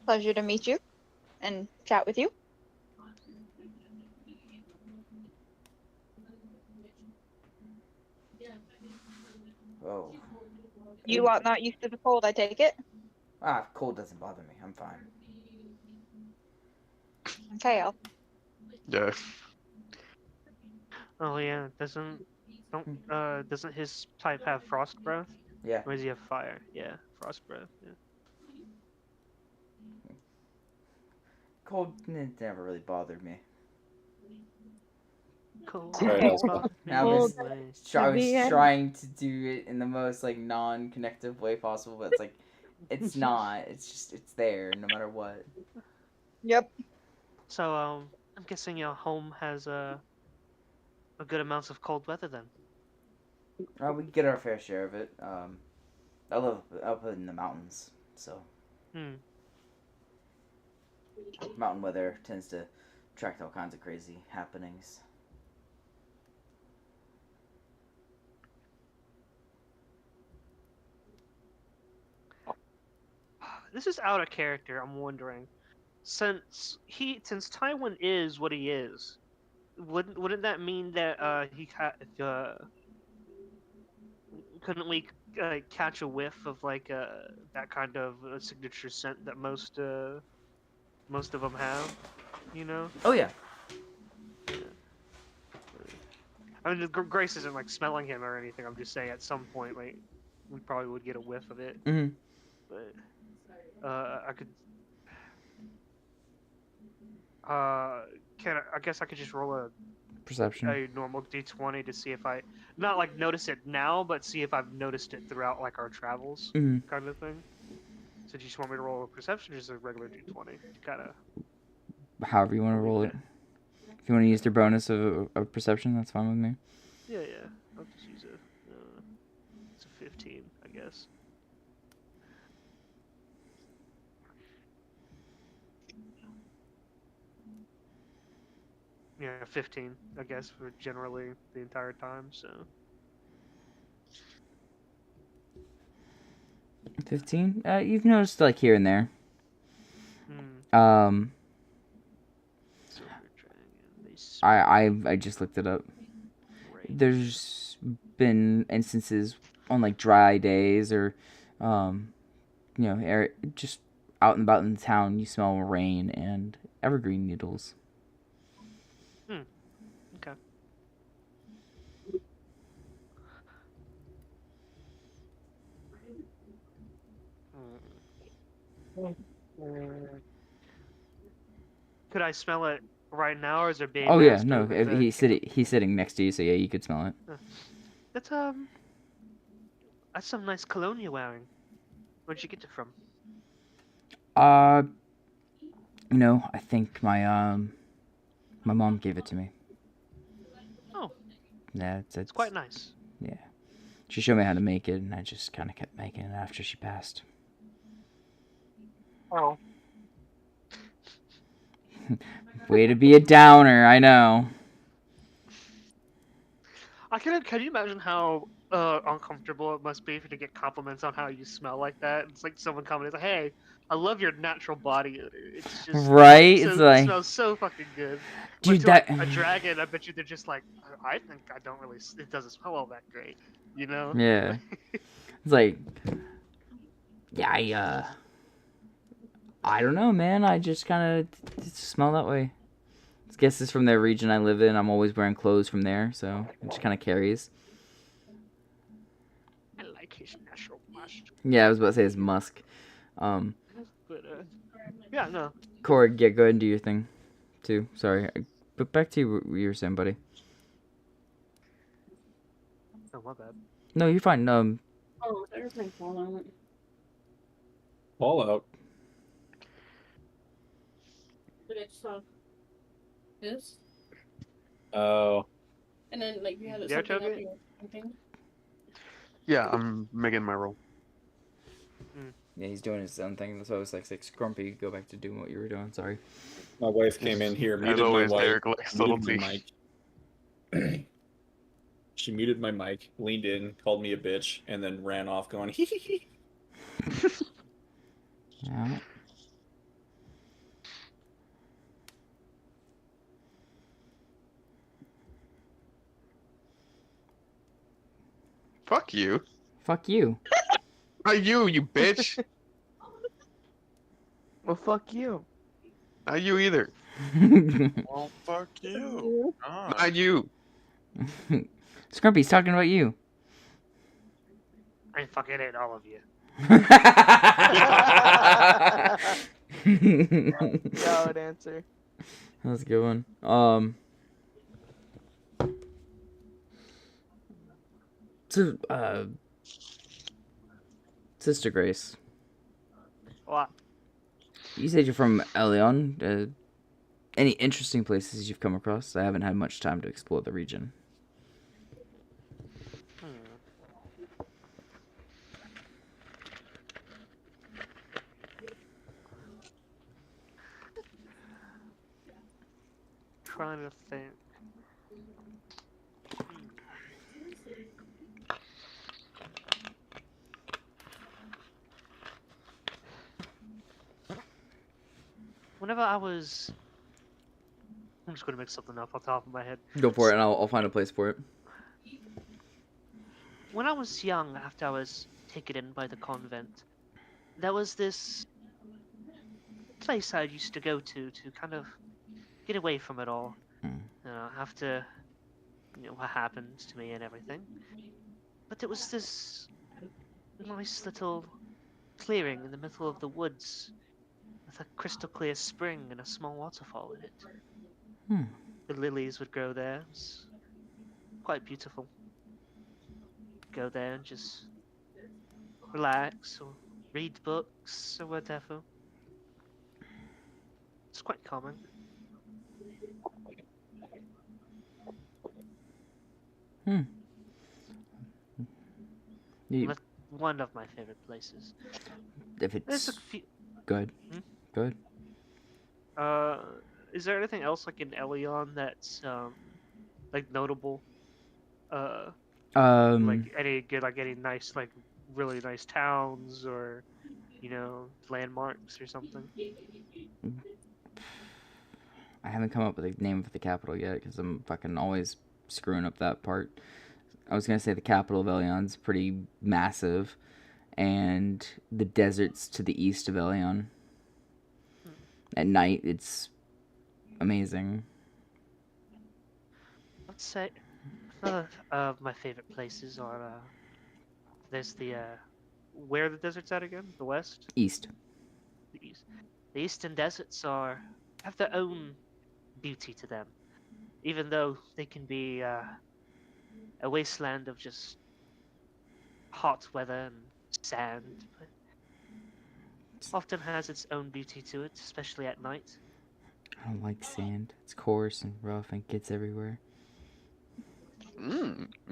Pleasure to meet you and chat with you. Oh. You are not used to the cold, I take it? Cold doesn't bother me. I'm fine. Okay, Yeah. Oh yeah, doesn't his type have frost breath? Yeah. Or does he have fire? Yeah, frost breath. Yeah. Cold never really bothered me. Cold. Right. I was end. trying to do it in the most non-connective way possible, but it's it's not. It's there no matter what. Yep. So I'm guessing your home has a good amounts of cold weather then. We get our fair share of it. I live up in the mountains, so mountain weather tends to attract all kinds of crazy happenings. This is out of character. I'm wondering, since Tywin is what he is, wouldn't that mean that couldn't we catch a whiff of that kind of signature scent that most of them have, you know? Oh yeah. I mean, Grace isn't smelling him or anything. I'm just saying at some point we probably would get a whiff of it. Mm-hmm. But I could. I guess I could just roll a Perception. normal d20 to see if I not notice it now, but see if I've noticed it throughout our travels, Mm-hmm. kind of thing. So do you just want me to roll a perception or just a regular d20? Kind of. However you want to roll it. If you want to use their bonus of perception, that's fine with me. Yeah, yeah. I'll just use it. It's a 15, I guess. Yeah, 15, I guess, for generally the entire time, so. 15? You've noticed like here and there. Hmm. Silver dragon. I just looked it up. Right. There's been instances on like dry days or, just out and about in the town, you smell rain and evergreen needles. Okay. Could I smell it right now, or is there baby? Oh yeah, no, if he's sitting next to you, so yeah, you could smell it. That's some nice cologne you're wearing. Where'd you get it from? I think my mom gave it to me. Oh. Yeah, It's quite nice. Yeah. She showed me how to make it, and I just kind of kept making it after she passed. Oh. Way to be a downer, I know. Can you imagine how uncomfortable it must be to get compliments on how you smell like that? It's like someone coming and like, "Hey, I love your natural body odor. It's just Right? So, It's like, it smells so fucking good." dude, But that to a dragon, I bet you they're just like, "I think I don't really. It doesn't smell all that great," you know? Yeah. It's like, yeah, I don't know, man. I just kind of smell that way. I guess it's from the region I live in. I'm always wearing clothes from there, so it just kind of carries. I like his natural musk. Yeah, I was about to say it's musk. But yeah, no. Corey, yeah, go ahead and do your thing, too. Sorry, but back to you. What you were saying, buddy. Oh, my bad. No, you're fine. Oh, there's my Fallout. Fallout. But I just saw this, Oh. and then like you had Yeah, something up Toby? here. Something. Yeah, I'm making my roll. Yeah, he's doing his own thing. So I was like, Grumpy, go back to doing what you were doing. Sorry. My wife came in here, As muted always, my Derek mic, likes muted subtlety. my mic. She muted my mic, leaned in, called me a bitch, and then ran off going, hee hee hee. Yeah. Fuck you. Fuck you. Not you, you bitch. Well, fuck you. Not you either. Well, fuck you. Not you. Scrumpy's talking about you. I fucking hate all of you. Valid answer. That's a good one. So, Sister Grace, What? you said you're from Elion. Any interesting places you've come across? I haven't had much time to explore the region. Trying to think. Whenever I was... I'm just going to make something up on top of my head. Go for it, and I'll find a place for it. When I was young, after I was taken in by the convent, there was this place I used to go to kind of get away from it all. After, what happened to me and everything. But there was this nice little clearing in the middle of the woods with a crystal clear spring and a small waterfall in it. The lilies would grow there. It was quite beautiful. Go there and just relax or read books or whatever. It's quite common. You, But one of my favorite places. if There's a it's few. good, Hmm? good. Is there anything else like in Elion that's like notable? Like any good, like any nice, like really nice towns or landmarks or something? I haven't come up with a name for the capital yet because I'm fucking always screwing up that part. I was gonna say the capital of Elion's pretty massive, and the deserts to the east of Elion. At night, it's amazing. Let's say another of my favorite places are there's the where are the deserts at again? The west, East. the east. The eastern deserts have their own beauty to them, even though they can be a wasteland of just hot weather and sand, but often has its own beauty to it, especially at night. I don't like sand. It's coarse and rough and gets everywhere.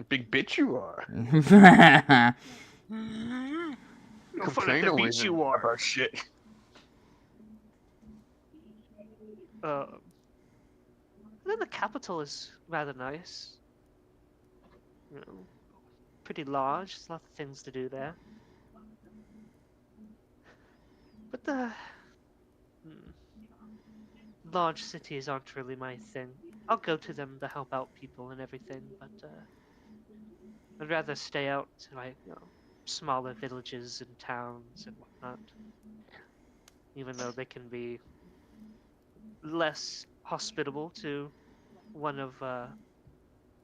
Big bitch you are. No fun at Complain the away beach you are. about shit. Then the capital is rather nice. You know, pretty large. There's lots of things to do there. But the large cities aren't really my thing. I'll go to them to help out people and everything, but I'd rather stay out to smaller villages and towns and whatnot. Even though they can be less hospitable to one of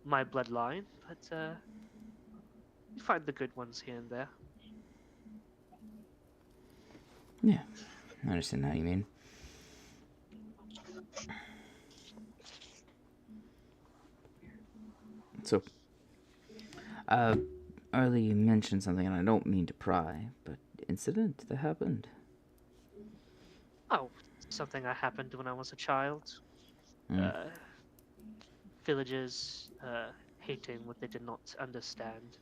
my bloodline, but you find the good ones here and there. Yeah, I understand how you mean. So, earlier you mentioned something, and I don't mean to pry, but incident that happened. Oh, something that happened when I was a child. Mm. Villagers hating what they did not understand.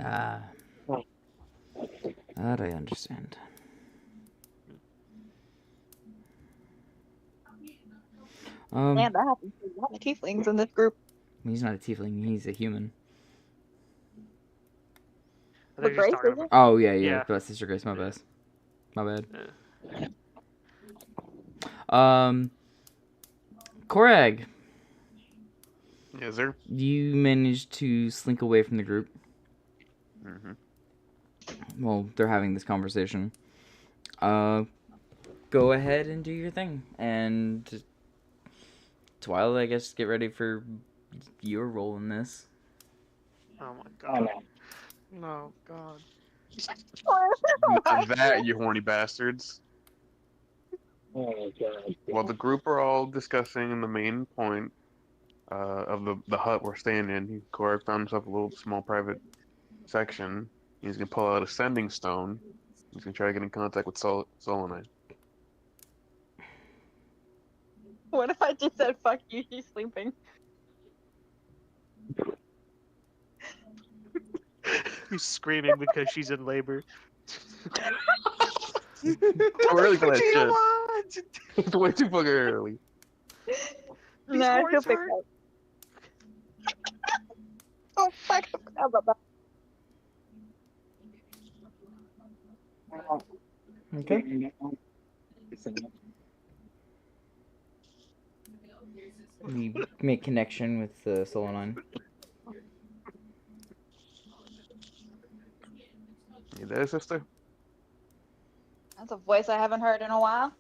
Ah, that I understand. Man, that happens to a lot of tieflings in this group. He's not a tiefling, he's a human. I But think you're just Grace, talking is it? Oh, yeah, Yeah. but Sister Grace, my bad. My bad. Yeah. Korag, Yes, sir. you managed to slink away from the group. Mm-hmm. Well, they're having this conversation. Go ahead and do your thing. And Twilight, I guess, get ready for your role in this. Oh my god. No, God. That, you horny bastards. Oh god. While the group are all discussing the main point of the hut we're staying in, Korak found himself a little small private section. He's gonna pull out a sending stone. He's gonna try to get in contact with Solonite. What if I just said, fuck you, she's sleeping? He's screaming because she's in labor. Too early for that shit. It's way too fucking early. No, she'll pick up. Oh, fuck, I forgot about that. Okay. You make connection with Solonine. You there, sister? That's a voice I haven't heard in a while.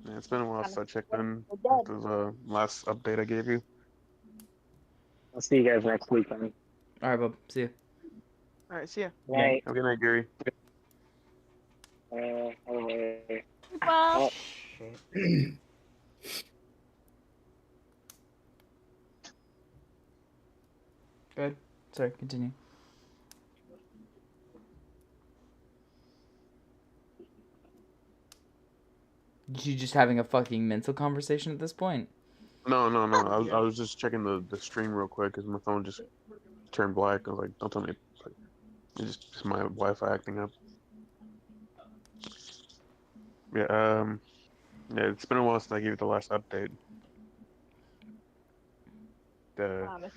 Yeah, it's been a while since I checked in We're after the last update I gave you. I'll see you guys next week then. Alright, bub. See ya. Alright, see ya. Right. Have a good night, Gary. Well, Good. Sorry, continue. You just having a fucking mental conversation at this point? No. I was just checking the stream real quick because my phone just turned black. I was like, don't tell me. Like, it's my Wi-Fi acting up. Yeah. Yeah. It's been a while since I gave you the last update. If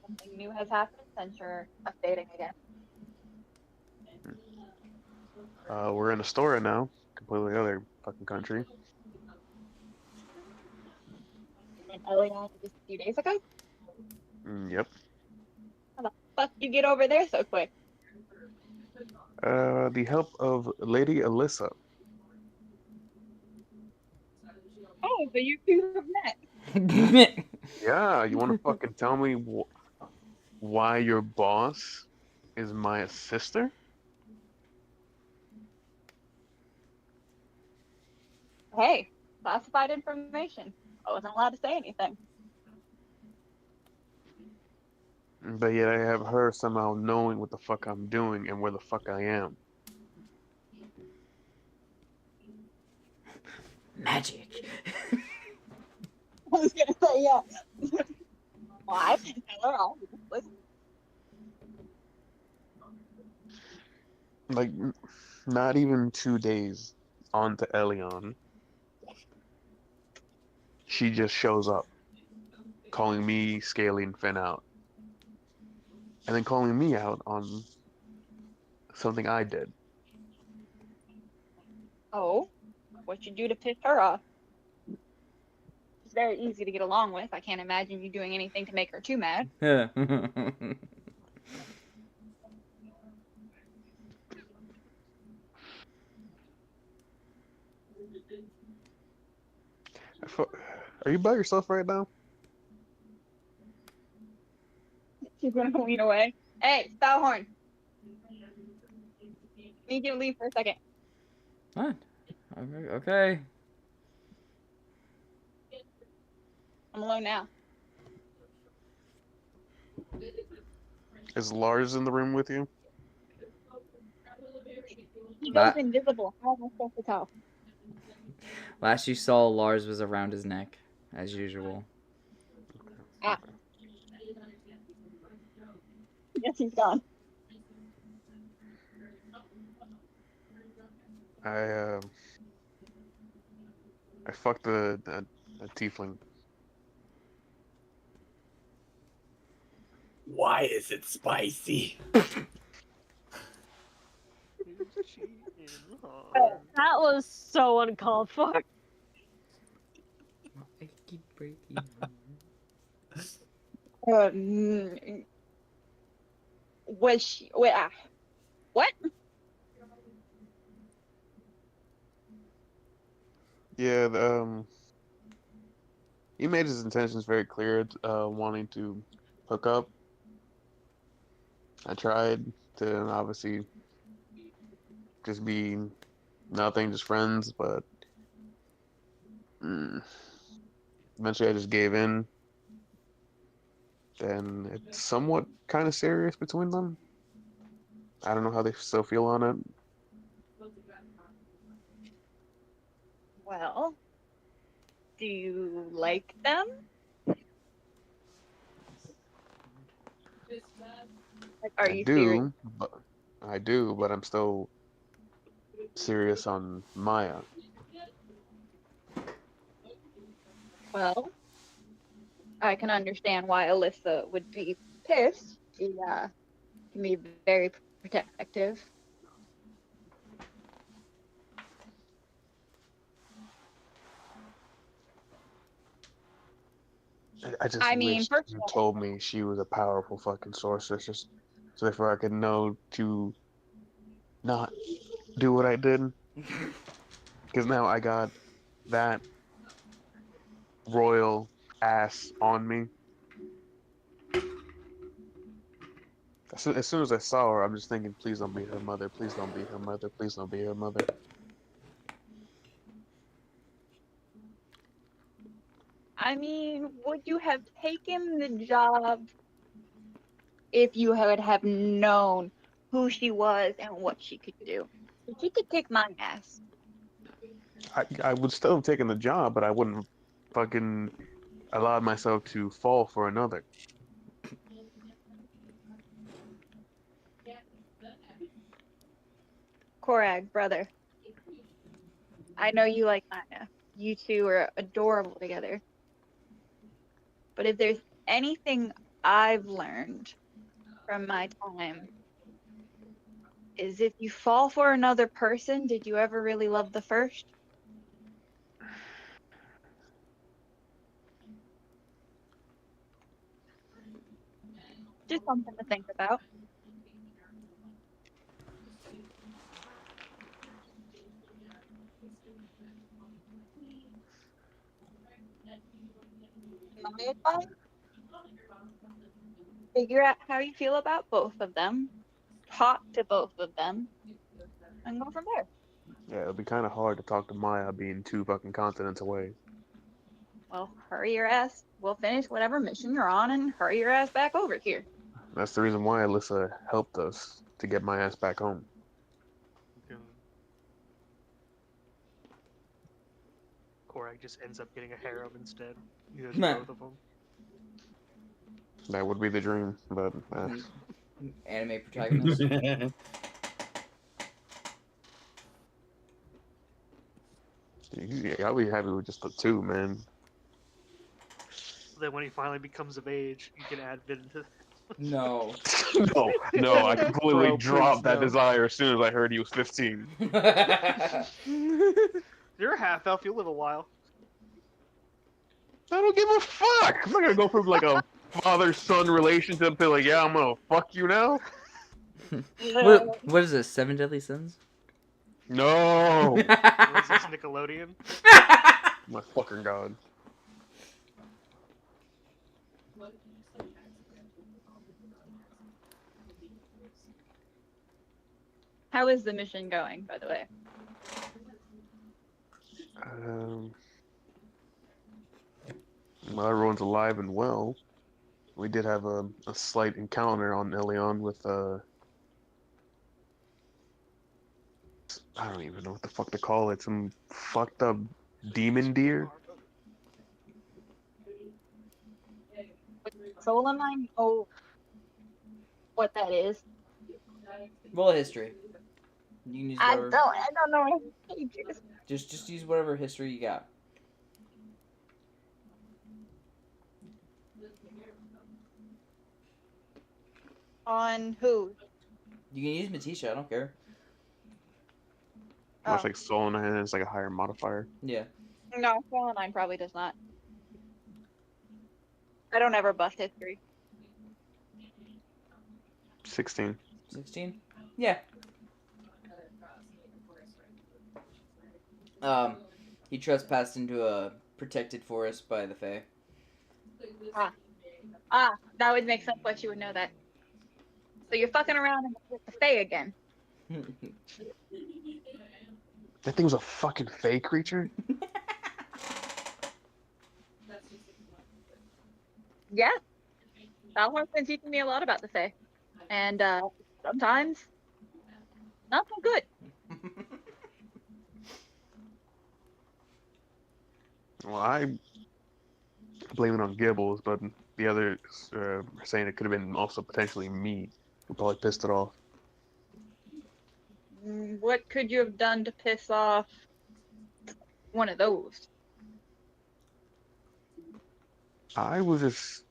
something new has happened, since you're updating again. We're in Astoria now, completely other fucking country. And Elion just a few days ago? Yep. How the fuck did you get over there so quick? The help of Lady Alyssa. Oh, so you two have met. Yeah, you want to fucking tell me why your boss is my sister? Hey, classified information. I wasn't allowed to say anything. But yet I have her somehow knowing what the fuck I'm doing and where the fuck I am. Magic. I was gonna say, yeah. Why? Tell her all. Listen. Like, not even 2 days onto Elion, she just shows up, calling me, Scaly, and Finn out. And then calling me out on something I did. Oh, what'd you do to piss her off? She's very easy to get along with. I can't imagine you doing anything to make her too mad. Are you by yourself right now? She's gonna lean away. Hey, Spellhorn. Need you to leave for a second. What? Okay. I'm alone now. Is Lars in the room with you? He goes That- invisible. How am I supposed to tell? Last you saw, Lars was around his neck, as usual. Yes, he's gone. I fucked a tiefling. Why is it spicy? That was so uncalled for. Was she? Wait, what? Yeah, he made his intentions very clear, wanting to hook up. I tried to obviously just be nothing, just friends, but eventually I just gave in. And it's somewhat kind of serious between them. I don't know how they still feel on it. Well, do you like them? Like, are you serious? I do, but I'm still serious on Maya. Well, I can understand why Alyssa would be pissed. She can be very protective. I just I mean, wish first you of all- told me she was a powerful fucking sorceress, just so therefore I could know to not do what I did. Because now I got that royal ass on me. As soon as I saw her, I'm just thinking, please don't be her mother. Please don't be her mother. Please don't be her mother. I mean, would you have taken the job if you would have known who she was and what she could do? She could kick my ass. I would still have taken the job, but I wouldn't fucking allow myself to fall for another. Korag, brother. I know you like Maya. You two are adorable together. But if there's anything I've learned from my time, is if you fall for another person, did you ever really love the first? Just something to think about. My advice, figure out how you feel about both of them, talk to both of them, and go from there. Yeah, it'll be kind of hard to talk to Maya being 2 fucking continents away. Well, hurry your ass. We'll finish whatever mission you're on and hurry your ass back over here. That's the reason why Alyssa helped us to get my ass back home. Korag just ends up getting a harem instead. He does Meh. both of them. That would be the dream, but Anime protagonist. I'll be happy with just the 2, man. Then when he finally becomes of age, you can add Vin to. No. No, I completely Bro, dropped please, that no. desire as soon as I heard he was 15. You're a half elf. You'll live a while. I don't give a fuck. I'm not gonna go from like a father-son relationship to like, yeah, I'm gonna fuck you now. What is this? 7 Deadly Sins? No, What is this, Nickelodeon? my fucking god. How is the mission going, by the way? Well, everyone's alive and well. We did have a slight encounter on Elion with I don't even know what the fuck to call it. Some fucked up demon deer. Solamine? Oh, what that is? Roll a history. You can use I whatever. don't know what it is. Just use whatever history you got. On who? You can use Matisha. I don't care. Much like Solon has like a higher modifier. Yeah. No, Solamine probably does not. I don't ever bust history. 16. 16. Yeah. He trespassed into a protected forest by the Fae. That would make sense why she would know that. So you're fucking around with the Fae again. That thing was a fucking Fae creature? Yeah. Balhorn's been teaching me a lot about the Fae. And, sometimes, not so good. Well, I blame it on Gibbles, but the others are saying it could have been also potentially me who probably pissed it off. What could you have done to piss off one of those? I was just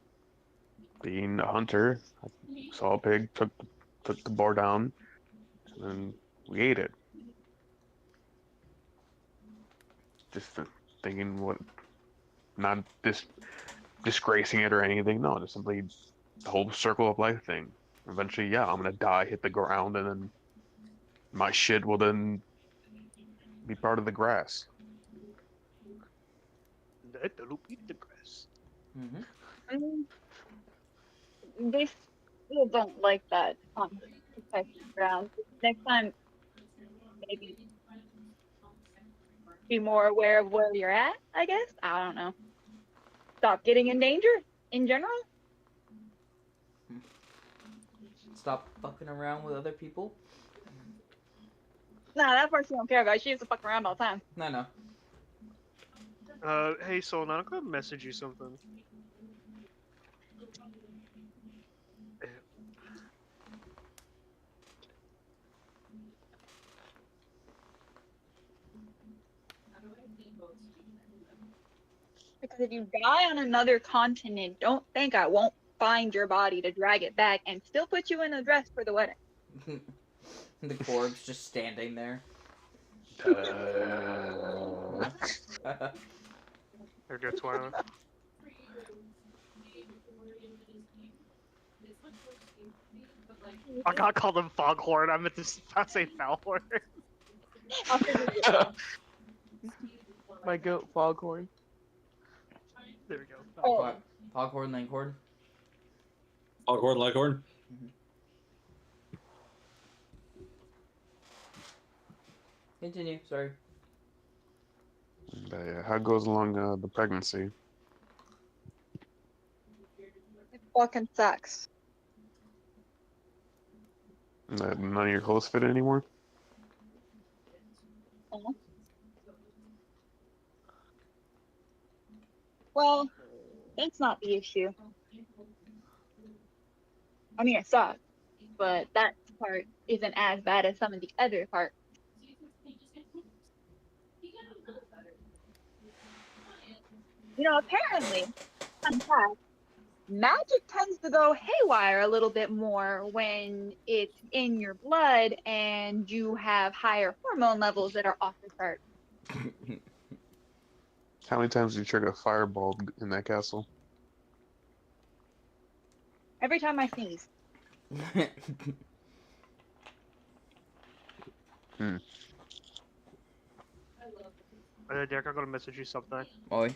being a hunter. I saw a pig, took the boar down, and then we ate it. Just thinking not disgracing it or anything. No, just simply the whole circle of life thing. Eventually, yeah, I'm gonna die, hit the ground, and then my shit will then be part of the grass. Let the loop eat the grass. They still don't like that on protected ground. Next time, maybe be more aware of where you're at, I guess. I don't know. Stop getting in danger in general. Stop fucking around with other people. Nah, that part you don't care about. She used to fuck around all the time. No. Hey, Solon, I'm gonna message you something. Because if you die on another continent, don't think I won't find your body to drag it back and still put you in a dress for the wedding. The corpse just standing there. There goes Twilight. I got called him Foghorn. I meant to say Foulhorn. My goat Foghorn. There we go. Oh, Foghorn, Langhorn. Foghorn, Leghorn. Continue. Sorry. But yeah, how goes along the pregnancy? it fucking sucks. None of your clothes fit anymore? Well, that's not the issue. I mean, it sucks, but that part isn't as bad as some of the other parts. Apparently, fun fact, magic tends to go haywire a little bit more when it's in your blood and you have higher hormone levels that are off the chart. How many times did you trigger a fireball in that castle? Every time I sneeze. Derek, I'm gonna message you something. Oi.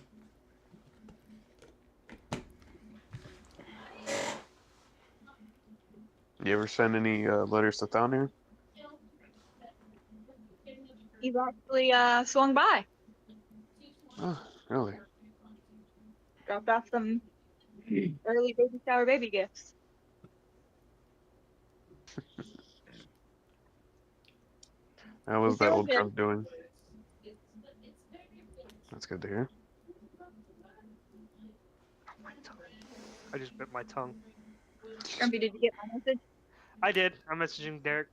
You ever send any letters to Thaunir? He's actually swung by, Oh, really? dropped off some early baby shower baby gifts. How was He's that doing old good. drunk doing? That's good to hear. I just bit my tongue. Grumpy, did you get my message? I did. I'm messaging Derek.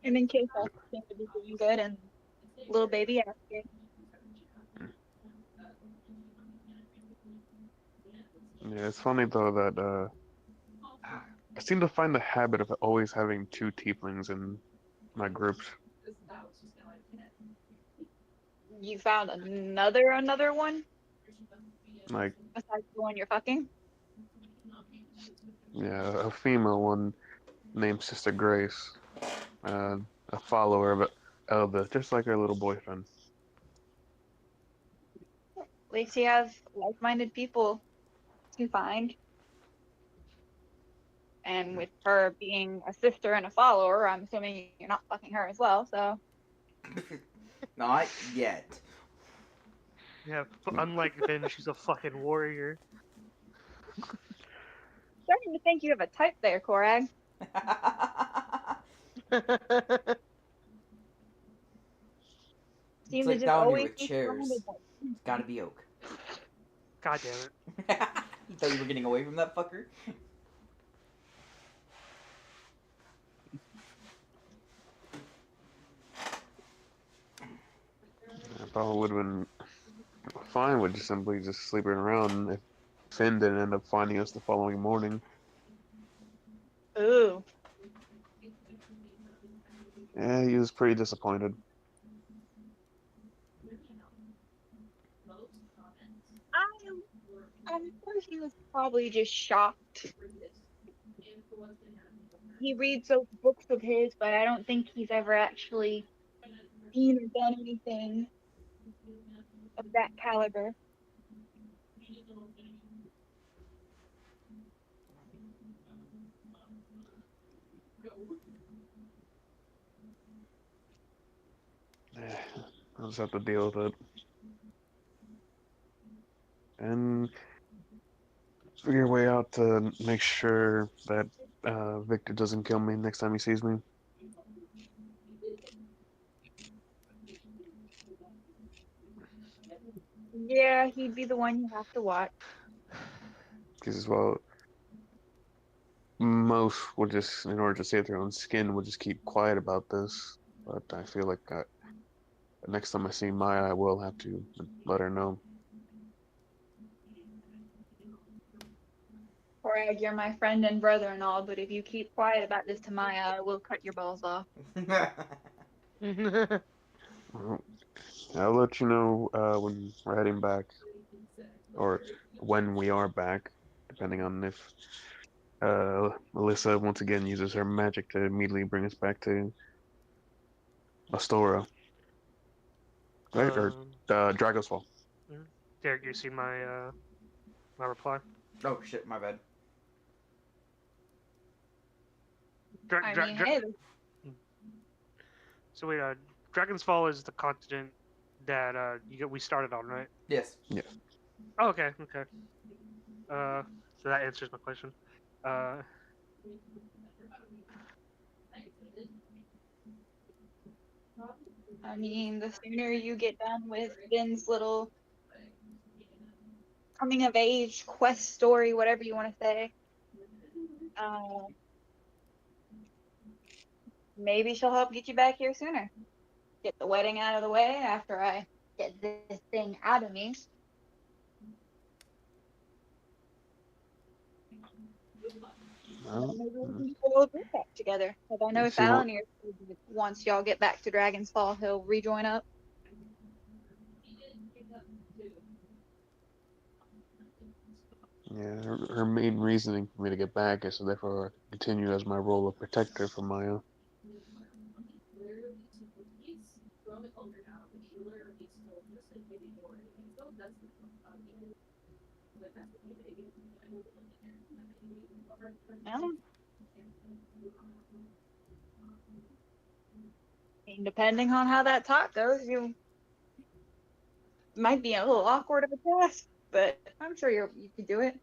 And then Kate also seemed to be doing good, and little baby asking. Yeah, it's funny though that I seem to find the habit of always having two tieflings in my groups. You found another one Like, besides the one you're fucking? yeah, a female one named Sister Grace, a follower of Elda, just like her little boyfriend. At least you have like-minded people to find. And with her being a sister and a follower, I'm assuming you're not fucking her as well, so. Not yet. Yeah, unlike Ben, she's a fucking warrior. Starting to think you have a type there, Korag. Seems to like just down here always with be chairs. surrounded by- It's gotta be oak. God damn it. You thought you were getting away from that fucker? I probably would have been fine with just simply just sleeping around if Finn didn't end up finding us the following morning. Ooh. Yeah, he was pretty disappointed. I'm sure he was probably just shocked. He reads those books of his, but I don't think he's ever actually seen or done anything of that caliber. I'll just have to deal with it. and figure a way out to make sure that Victor doesn't kill me next time he sees me. Yeah, he'd be the one you have to watch. Because, well, most will just, in order to save their own skin, will just keep quiet about this. But I feel like next time I see Maya, I will have to let her know. Korag, you're my friend and brother and all, but if you keep quiet about this to Maya, I will cut your balls off. Well, I'll let you know when we're heading back, or when we are back, depending on if Melissa once again uses her magic to immediately bring us back to Astora, right? Or Dragos Fall. Derek, you see my my reply? Oh shit, my bad. I mean, hey, So wait, Dragon's Fall is the continent that we started on, right? Yes. Yeah. Oh, okay, okay. So that answers my question. I mean, the sooner you get done with Ben's little coming of age quest story, whatever you want to say, maybe she'll help get you back here sooner. Get the wedding out of the way after I get this thing out of me. Well, Maybe we can put a little group back together. Because I know see what- Salanir, once y'all get back to Dragon's Fall, he'll rejoin up. Yeah, her main reasoning for me to get back is so therefore I continue as my role of protector for Maya. Well, I mean, depending on how that talk goes, you might be a little awkward of a task, but I'm sure you could do it.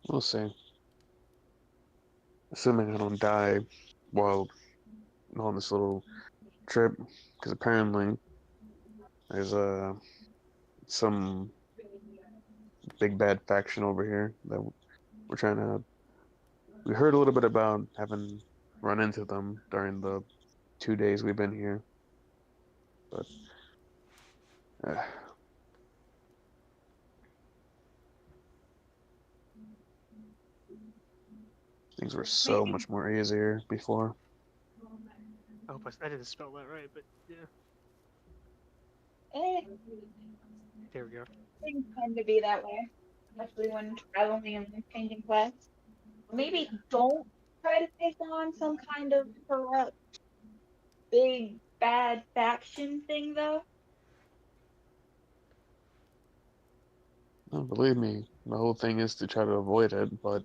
We'll see. Assuming I don't die while on this little trip, because apparently there's some big bad faction over here that we're trying to. We heard a little bit about having run into them during the 2 days we've been here, but things were so much more easier before. I hope I didn't spell that right, but yeah. There we go. Things tend to be that way, especially when traveling and changing quests. Maybe don't try to take on some kind of corrupt, big, bad faction thing, though. No, believe me, the whole thing is to try to avoid it, but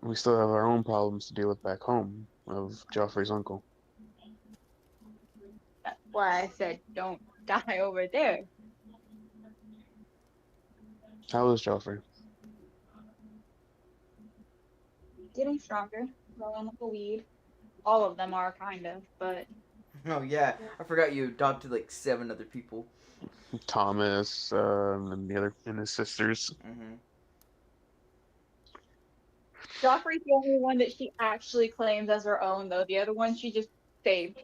we still have our own problems to deal with back home of Joffrey's uncle. That's why I said don't die over there. How is Joffrey? Getting stronger, growing like a weed. All of them are kind of, but Oh yeah, I forgot you adopted like 7 other people. Thomas, and the other, and his sisters. Mm-hmm. Joffrey's the only one that she actually claims as her own, though. The other one she just saved.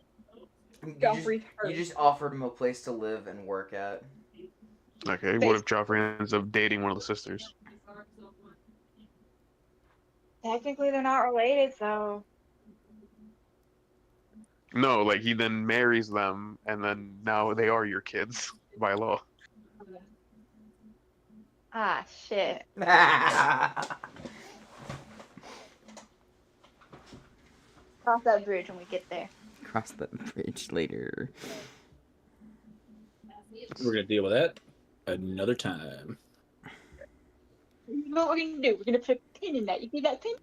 Joffrey's hers. You just offered him a place to live and work at. Okay, what if Joffrey ends up dating one of the sisters? Technically, they're not related, so No, like he then marries them, and then now they are your kids by law. shit. Cross that bridge when we get there. Cross that bridge later. We're gonna deal with that another time. You know what we're gonna do? We're gonna put a pin in that. You see that pin?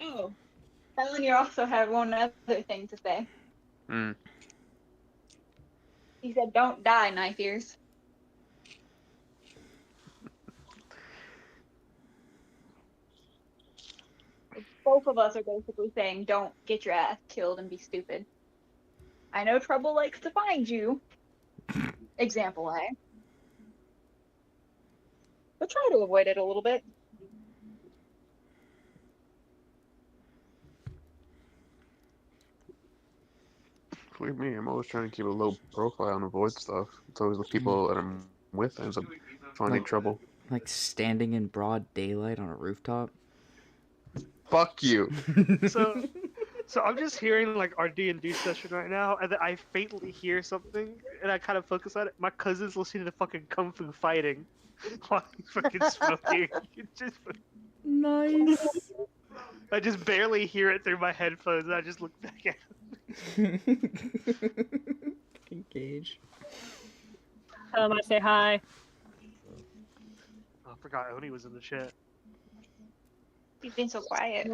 Oh, Helen, you also had one other thing to say. Hmm. He said, "Don't die, knife ears." Both of us are basically saying, "Don't get your ass killed and be stupid." I know trouble likes to find you. Example A. But try to avoid it a little bit. Believe me, I'm always trying to keep a low profile and avoid stuff. It's always the people that I'm with ends up finding Like- trouble. Like standing in broad daylight on a rooftop. Fuck you. So I'm just hearing like our D&D session right now, and then I faintly hear something, and I kind of focus on it. My cousin's listening to fucking Kung Fu Fighting while he's fucking smoking. Nice. I just barely hear it through my headphones, and I just look back at him. Fucking Gage. Tell him I say hi. Oh, I forgot Oni was in the chat. He's been so quiet.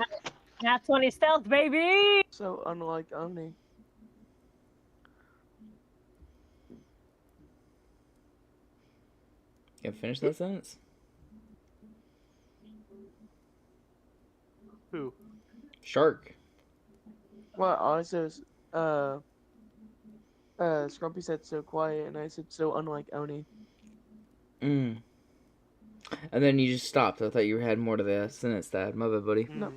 Nat 20 stealth, baby! So unlike Oni. You finish that sentence? Who? Shark. Well, also, Scrumpy said so quiet, and I said so unlike Oni. Mm. And then you just stopped. I thought you had more to the sentence, Dad. My bad, buddy. No. Mm.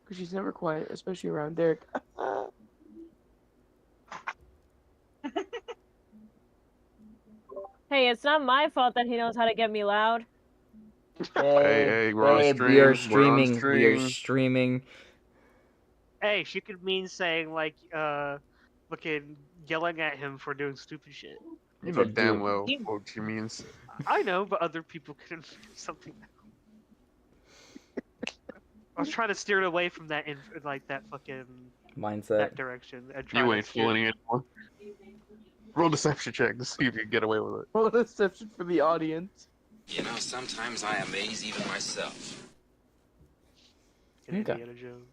Because she's never quiet, especially around Derek. Hey, it's not my fault that he knows how to get me loud. Hey, we're on Babe, stream. we are We're on streaming. We are stream. streaming. Hey, she could mean saying like, fucking yelling at him for doing stupid shit. You know Said damn do- well what she means. I know, but other people can something. I was trying to steer it away from that in like that fucking Mindset. that direction. And try You to ain't steer- fooling anyone. Roll deception check to see if you can get away with it. Roll a deception for the audience. You know, sometimes I amaze even myself. Get Okay. Indiana Jones.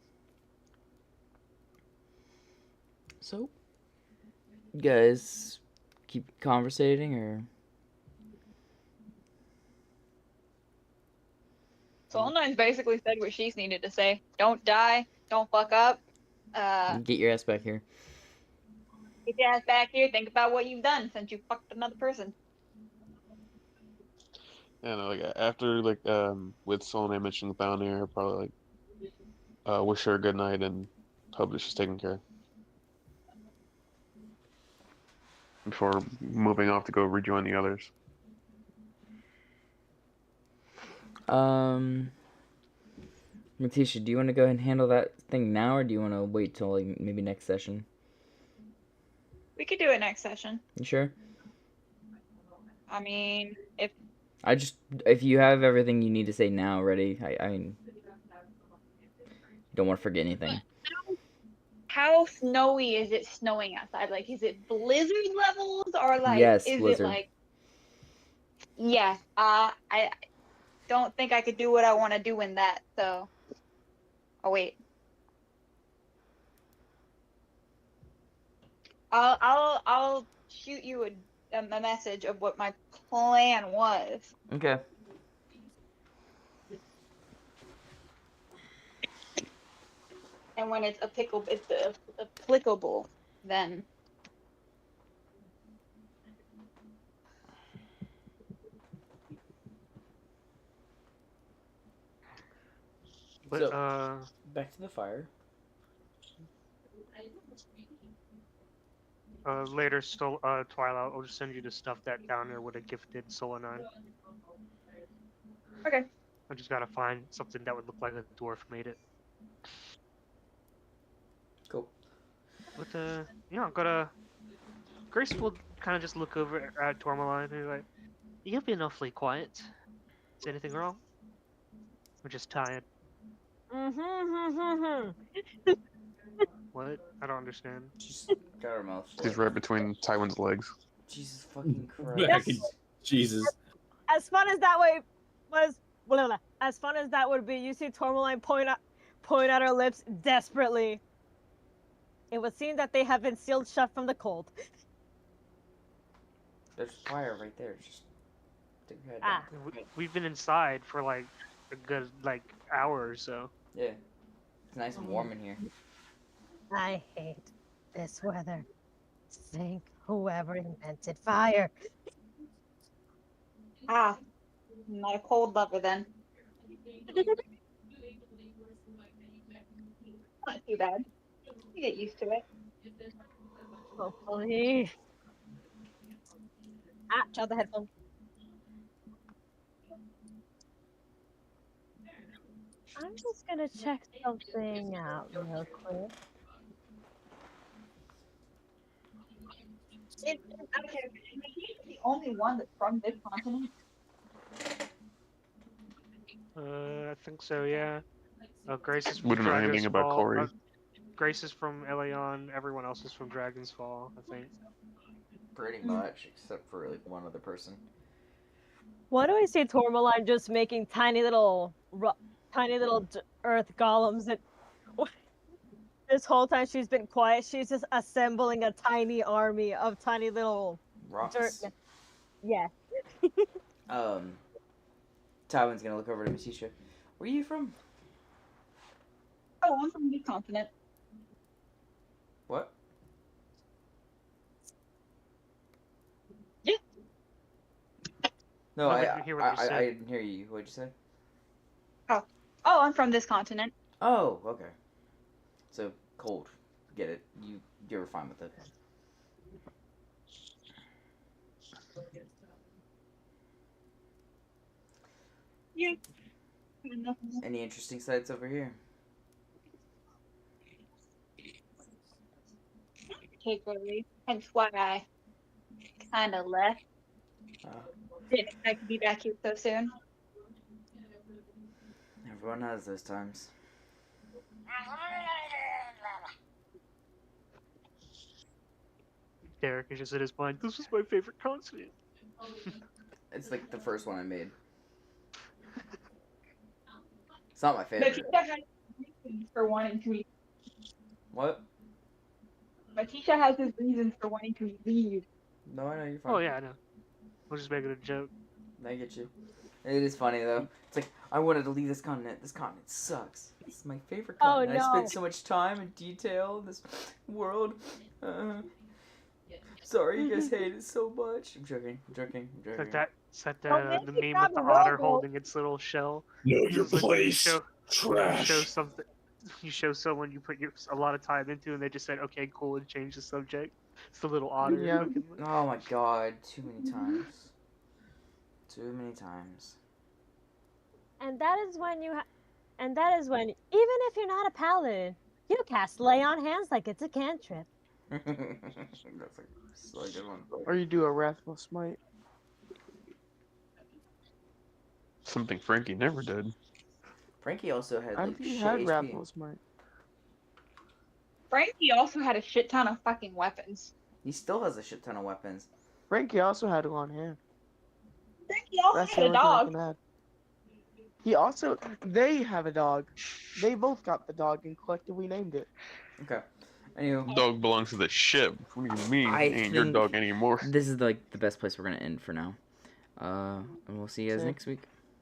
So, you guys keep conversating or? Solnine's basically said what she's needed to say. Don't die. Don't fuck up. Get your ass back here. Get your ass back here. Think about what you've done since you fucked another person. Yeah, no, like after with Soul I mentioned the bounty, I'll probably wish her a good night and hope that she's taken care of. Before moving off to go rejoin the others. Matisha, do you want to go ahead and handle that thing now, or do you want to wait till like maybe next session? We could do it next session. You sure? I mean, If you have everything you need to say now ready, I mean, don't want to forget anything. how snowy is it snowing outside? Like, is it blizzard levels or like Yes, is blizzard. it like? Yeah, I don't think I could do what I want to do in that. So, oh wait, I'll shoot you a message of what my plan was. Okay. And when it's applicable, then But So- Back to the fire. later, still, Twilight, I'll just send you the stuff that down there would have gifted Solanine. okay. I just gotta find something that would look like a dwarf made it. Cool. But I'm gonna. Grace will kind of just look over at Tourmaline and be like, "You've been awfully quiet. Is anything wrong? We're just tired." Mm-hmm. What? I don't understand. Just Got our mouth She's full. right between Tywin's legs. Jesus fucking Back Christ. in- Jesus. As fun as that way was, as fun as that would be, you see Tourmaline point at her lips desperately. It would seem that they have been sealed shut from the cold. There's fire right there. Just stick your head Ah. down. We've been inside for like a good hour or so. Yeah. It's nice and warm in here. I hate this weather. Thank whoever invented fire. Ah, I'm not a cold lover then. Not too bad. You get used to it. Hopefully. Ah, child the headphone. I'm just gonna check something out real quick. Okay, he's the only one that's from this continent. I think so. Yeah. Grace is from We don't know anything about Dragonsfall. Corey. Grace is from Elion. Everyone else is from Dragon's Fall, I think. Pretty much, except for like one other person. Why do I see Tourmaline just making tiny little earth golems? And this whole time she's been quiet, she's just assembling a tiny army of tiny little Rocks. dirt. Yeah. Tywin's gonna look over to Matisha. Where are you from? Oh, I'm from this continent. What? Yeah. No, I I didn't hear what you said. I didn't hear you. What'd you say? Oh, I'm from this continent. Oh, okay. So cold. Get it. You're fine with it. Yeah. Any interesting sights over here? Particularly, hence why I kind of left. Didn't expect to be back here so soon. Everyone has those times. Derek is just in his mind. This was my favorite continent. It's like the first one I made. It's not my favorite. Matisha has reasons for wanting to leave. What? Matisha has his reasons for wanting to leave. No, I know you're fine. Oh yeah, I know. We're just making a joke. I get you. It is funny though. It's like I wanted to leave this continent. This continent sucks. This is my favorite Oh, continent. I no. spent so much time and detail in this world. Sorry, you guys hate it so much. I'm joking. It's like that. It's that Oh, the maybe meme with the grab a otter rowboat. holding its little shell. Know It's your just like when place. You Trash. show something. You show someone you put a lot of time into, and they just said, "Okay, cool," and change the subject. It's the little otter. Yeah. looking- Oh my god, too many times. Too many times. And that is when even if you're not a paladin, you cast lay on hands like it's a cantrip. That's a so good one. Or you do a Wrathful Smite. Something Frankie never did. Frankie also had I like think he shit had HP. Wrathful Smite. Frankie also had a shit ton of fucking weapons. He still has a shit ton of weapons. Frankie also had one hand. Frankie also That's had the a only thing I dog. can add. He also, they have a dog. They both got the dog and collectively named it. Okay. Anywho, Dog belongs to the ship. What do you mean? I Ain't your think dog anymore. this is like the best place we're gonna end for now. And we'll see you guys Same. next week.